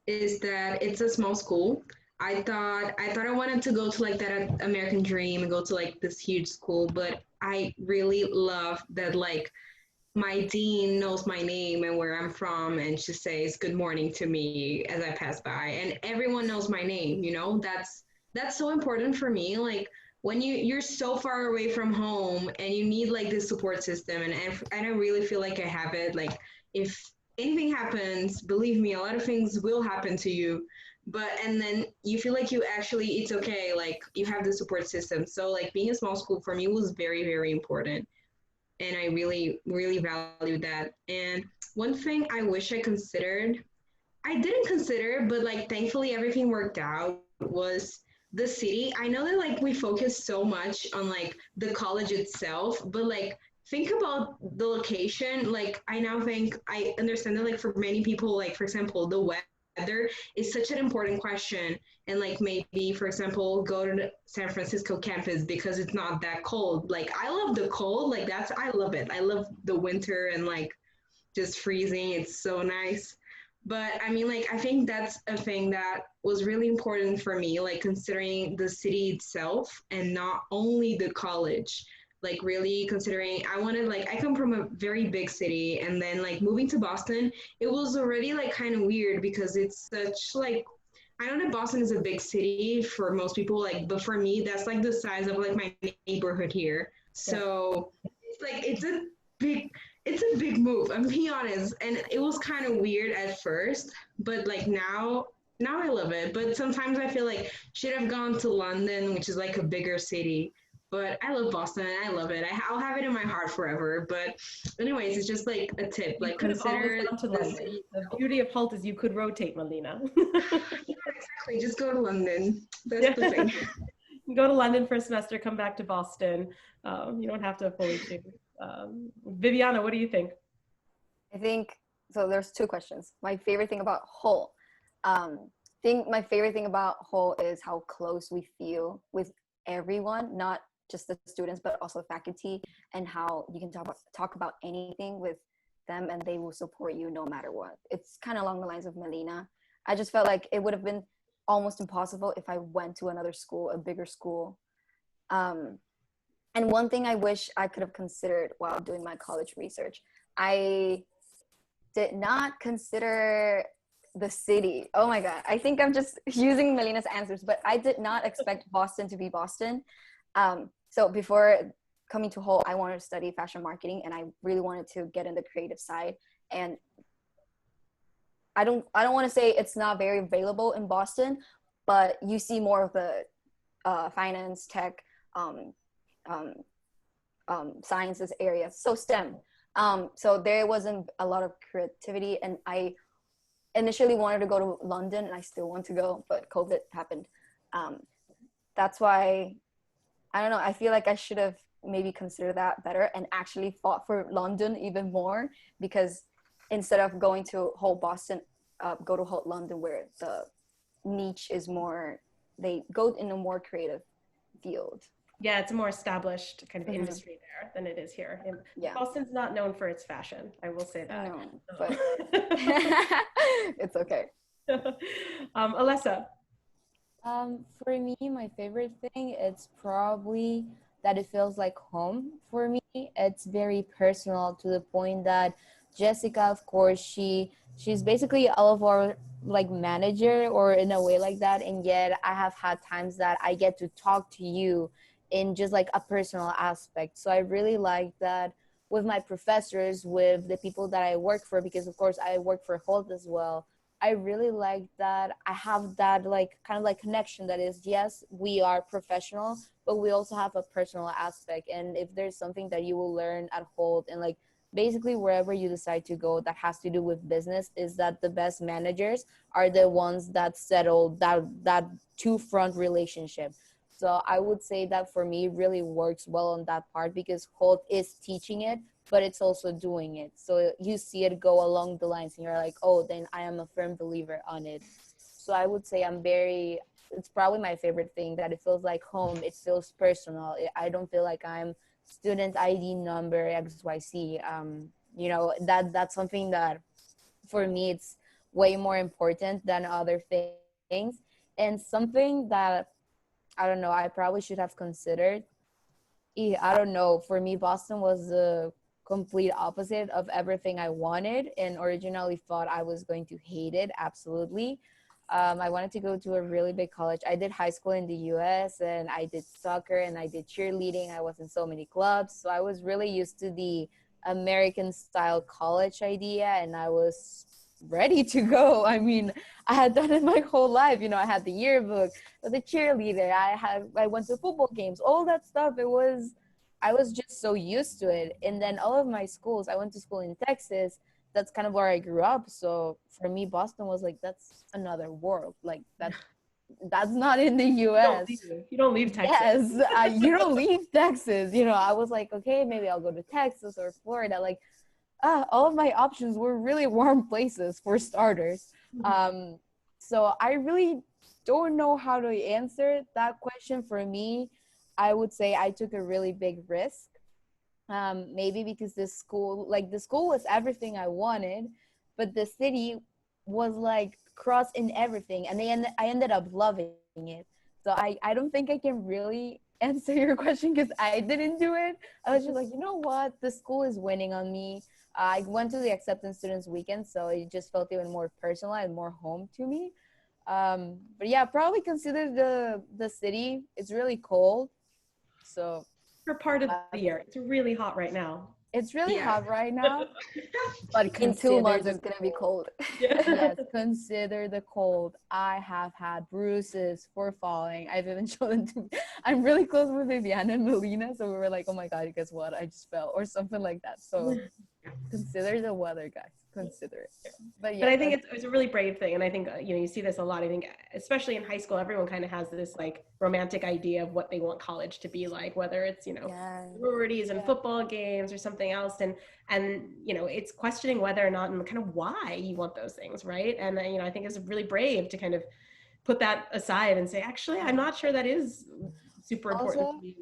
is that it's a small school. I thought I wanted to go to like that American dream and go to like this huge school, but I really love that like my dean knows my name and where I'm from, and she says good morning to me as I pass by, and everyone knows my name. You know, that's so important for me. Like when you're so far away from home and you need like this support system, and I don't really feel like I have it. Like if anything happens, believe me, a lot of things will happen to you. And then you feel like it's okay, like you have the support system. So like being a small school for me was very, very important. And I really, really valued that. And one thing I wish I didn't consider, but like thankfully everything worked out, was the city. I know that like we focus so much on like the college itself, but like think about the location. Like I understand that like for many people, like for example, the weather is such an important question, and like maybe for example go to the San Francisco campus because it's not that cold. Like I love the cold, like I love it. I love the winter and like just freezing. It's so nice. But I mean, like I think that's a thing that was really important for me, like considering the city itself and not only the college. Like really considering I come from a very big city, and then like moving to Boston, it was already like kind of weird because it's such like, I know that Boston is a big city for most people, like, but for me that's like the size of like my neighborhood here. So it's like it's a big move, I'm being honest, and it was kind of weird at first, but like now I love it. But sometimes I feel like should have gone to London, which is like a bigger city. But I love Boston and I love it. I'll have it in my heart forever. But anyways, it's just like a tip. Like consider the city. The beauty of Hult is you could rotate, Melina. Yeah, exactly. Just go to London. That's the thing. You go to London for a semester, come back to Boston. You don't have to fully choose. Viviana, what do you think? I think so. There's two questions. My favorite thing about Hull. Think my favorite thing about Hull is how close we feel with everyone, not just the students, but also faculty, and how you can talk about anything with them, and they will support you no matter what. It's kind of along the lines of Melina. I just felt like it would have been almost impossible if I went to another school, a bigger school. And one thing I wish I could have considered while doing my college research, I did not consider the city. Oh my God. I think I'm just using Melina's answers, but I did not expect Boston to be Boston. So before coming to Hull, I wanted to study fashion marketing, and I really wanted to get in the creative side. And I don't want to say it's not very available in Boston, but you see more of the finance, tech, sciences areas, so STEM. So there wasn't a lot of creativity, and I initially wanted to go to London, and I still want to go, but COVID happened. That's why, I don't know, I feel like I should have maybe considered that better and actually fought for London even more, because instead of going to Hull Boston, go to Hull London, where the niche is more, they go in a more creative field. Yeah, it's a more established kind of industry there than it is here. Yeah. Boston's not known for its fashion, I will say that. No, but it's okay. Alessa. For me, my favorite thing, it's probably that it feels like home for me. It's very personal, to the point that Jessica, of course, she's basically all of our like manager, or in a way like that, and yet I have had times that I get to talk to you in just like a personal aspect. So I really like that with my professors, with the people that I work for, because of course I work for Holt as well. I really like that I have that like kind of like connection that is, yes, we are professional, but we also have a personal aspect. And if there's something that you will learn at Holt, and like basically wherever you decide to go that has to do with business, is that the best managers are the ones that settle that two front relationship. So I would say that for me really works well on that part, because Holt is teaching it, but it's also doing it. So you see it go along the lines, and you're like, oh, then I am a firm believer on it. So I would say it's probably my favorite thing, that it feels like home. It feels personal. I don't feel like I'm student ID number XYZ. That's something that for me, it's way more important than other things. And something that, I don't know, I probably should have considered. I don't know. For me, Boston was the complete opposite of everything I wanted, and originally thought I was going to hate it. Absolutely. I wanted to go to a really big college. I did high school in the US, and I did soccer, and I did cheerleading. I was in so many clubs. So I was really used to the American style college idea, and I was ready to go. I mean, I had done it my whole life. I had the yearbook, the cheerleader. I went to football games, all that stuff. I was just so used to it. And then all of my schools, I went to school in Texas. That's kind of where I grew up. So for me, Boston was like, that's another world. Like that's not in the US. You don't leave Texas. Yes, you don't leave Texas. I was like, okay, maybe I'll go to Texas or Florida. Like, all of my options were really warm places for starters. So I really don't know how to answer that question. For me, I would say I took a really big risk. Maybe because the school was everything I wanted, but the city was like cross in everything, and I ended up loving it. So I don't think I can really answer your question, because I didn't do it. I was just like, you know what, the school is winning on me. I went to the acceptance students weekend, so it just felt even more personal and more home to me. But yeah, probably consider the city. It's really cold, so For part of the year, it's really hot right now. it's really hot right now. But In 2 months, it's gonna be cold. Yes, consider the cold. I have had bruises for falling. I've even shown them to. I'm really close with Viviana and Melina, so we were like, "Oh my God, guess what? I just fell," or something like that. So consider the weather, guys. consider it. But But yeah, I think it's a really brave thing. And I think, you see this a lot. I think, especially in high school, everyone kind of has this like romantic idea of what they want college to be like, whether it's, yeah, sororities and football games or something else. And, it's questioning whether or not and kind of why you want those things. Right. And, I think it's really brave to kind of put that aside and say, actually, I'm not sure that is super important to also, me.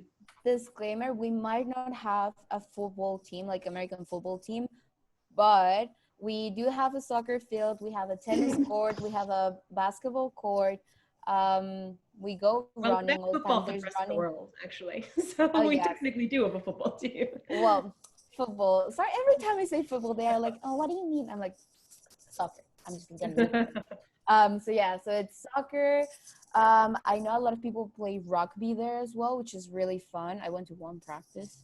disclaimer, we might not have a football team, like American football team, but we do have a soccer field, we have a tennis court, we have a basketball court. We go Well, running that's all the time. football for the There's rest of the running. world, actually. So Oh we yeah, technically do have a football team. well, football. Sorry, every time I say football, they are like, "Oh, what do you mean?" I'm like, "Soccer." I'm just gonna. So yeah, so it's soccer. I know a lot of people play rugby there as well, which is really fun. I went to one practice.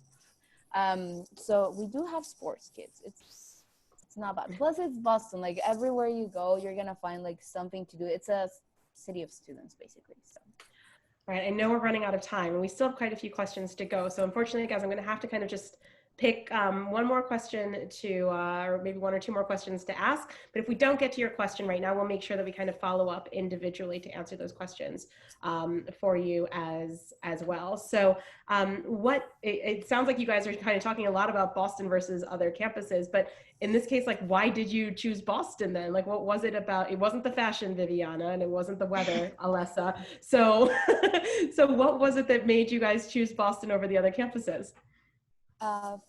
So we do have sports, kids. It's not bad. Plus, it's Boston. Like everywhere you go, you're gonna find like something to do. It's a city of students, basically. So. All right, I know we're running out of time and we still have quite a few questions to go. So unfortunately, guys, I'm going to have to kind of just pick one more question to, or maybe one or two more questions to ask. But if we don't get to your question right now, we'll make sure that we kind of follow up individually to answer those questions for you as well. So it sounds like you guys are kind of talking a lot about Boston versus other campuses, but in this case, like, why did you choose Boston then? Like, what was it about? It wasn't the fashion, Viviana, and it wasn't the weather, Alessa. So, so what was it that made you guys choose Boston over the other campuses?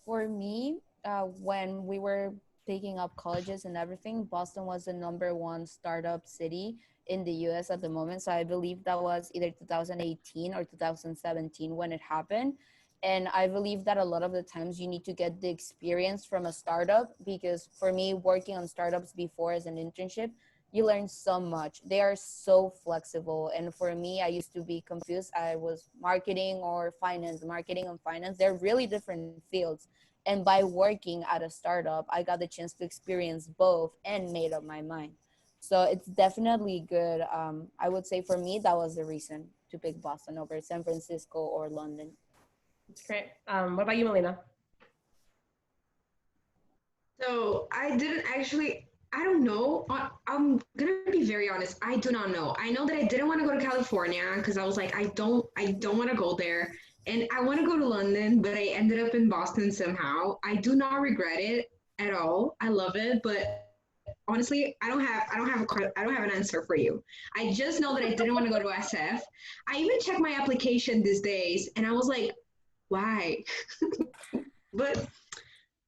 For me, when we were taking up colleges and everything, Boston was the #1 startup city in the US at the moment. So I believe that was either 2018 or 2017 when it happened. And I believe that a lot of the times you need to get the experience from a startup, because for me, working on startups before as an internship, you learn so much. They are so flexible. And for me, I used to be confused. I was marketing or finance, marketing and finance. They're really different fields. And by working at a startup, I got the chance to experience both and made up my mind. So it's definitely good. I would say for me, that was the reason to pick Boston over San Francisco or London. That's great. What about you, Melina? So I didn't actually, I don't know. I'm gonna be very honest. I do not know. I know that I didn't want to go to California because I was like, I don't want to go there, and I want to go to London, but I ended up in Boston somehow. I do not regret it at all. I love it, but honestly, I don't have an answer for you. I just know that I didn't want to go to SF. I even checked my application these days, and I was like, why? But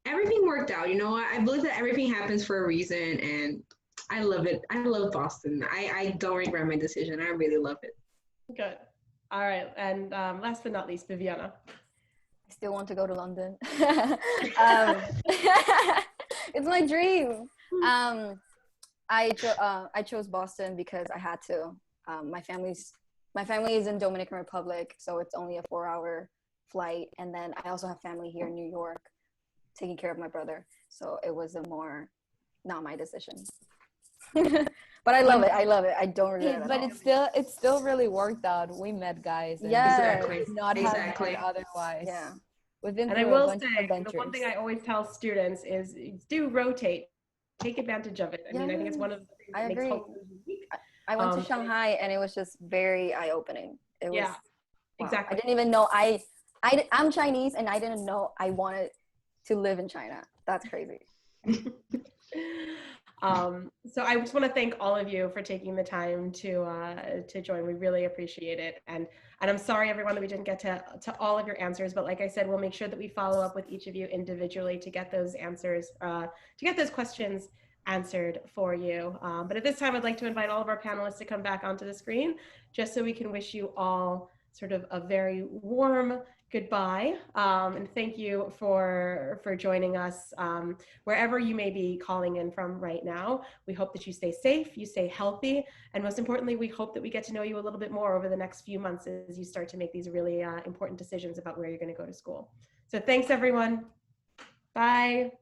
everything worked out. I believe that everything happens for a reason, and I love it. I love Boston. I don't regret my decision. I really love it. Good. All right. And last but not least, Viviana. I still want to go to London. It's my dream. I chose Boston because I had to. My family is in Dominican Republic, so it's only a 4-hour flight, and then I also have family here in New York, taking care of my brother. So it was not my decision. But I love it. I don't regret it. But it's still really worked out. We met guys. And Exactly. Not Exactly. have met otherwise. Yeah. We've been And through I a will bunch of say, the adventures. one thing I always tell students is do rotate. Take advantage of it. I mean, I think it's one of the things that makes Hope unique. I went to Shanghai and it was just very eye-opening. It was, yeah, wow. exactly. I didn't even know I'm Chinese and I didn't know I wanted to live in China. That's crazy. So I just want to thank all of you for taking the time to join. We really appreciate it. And I'm sorry, everyone, that we didn't get to all of your answers. But like I said, we'll make sure that we follow up with each of you individually to get those answers, to get those questions answered for you. But at this time, I'd like to invite all of our panelists to come back onto the screen, just so we can wish you all sort of a very warm goodbye, and thank you for joining us wherever you may be calling in from right now. We hope that you stay safe, you stay healthy, and most importantly, we hope that we get to know you a little bit more over the next few months as you start to make these really important decisions about where you're going to go to school. So thanks, everyone. Bye.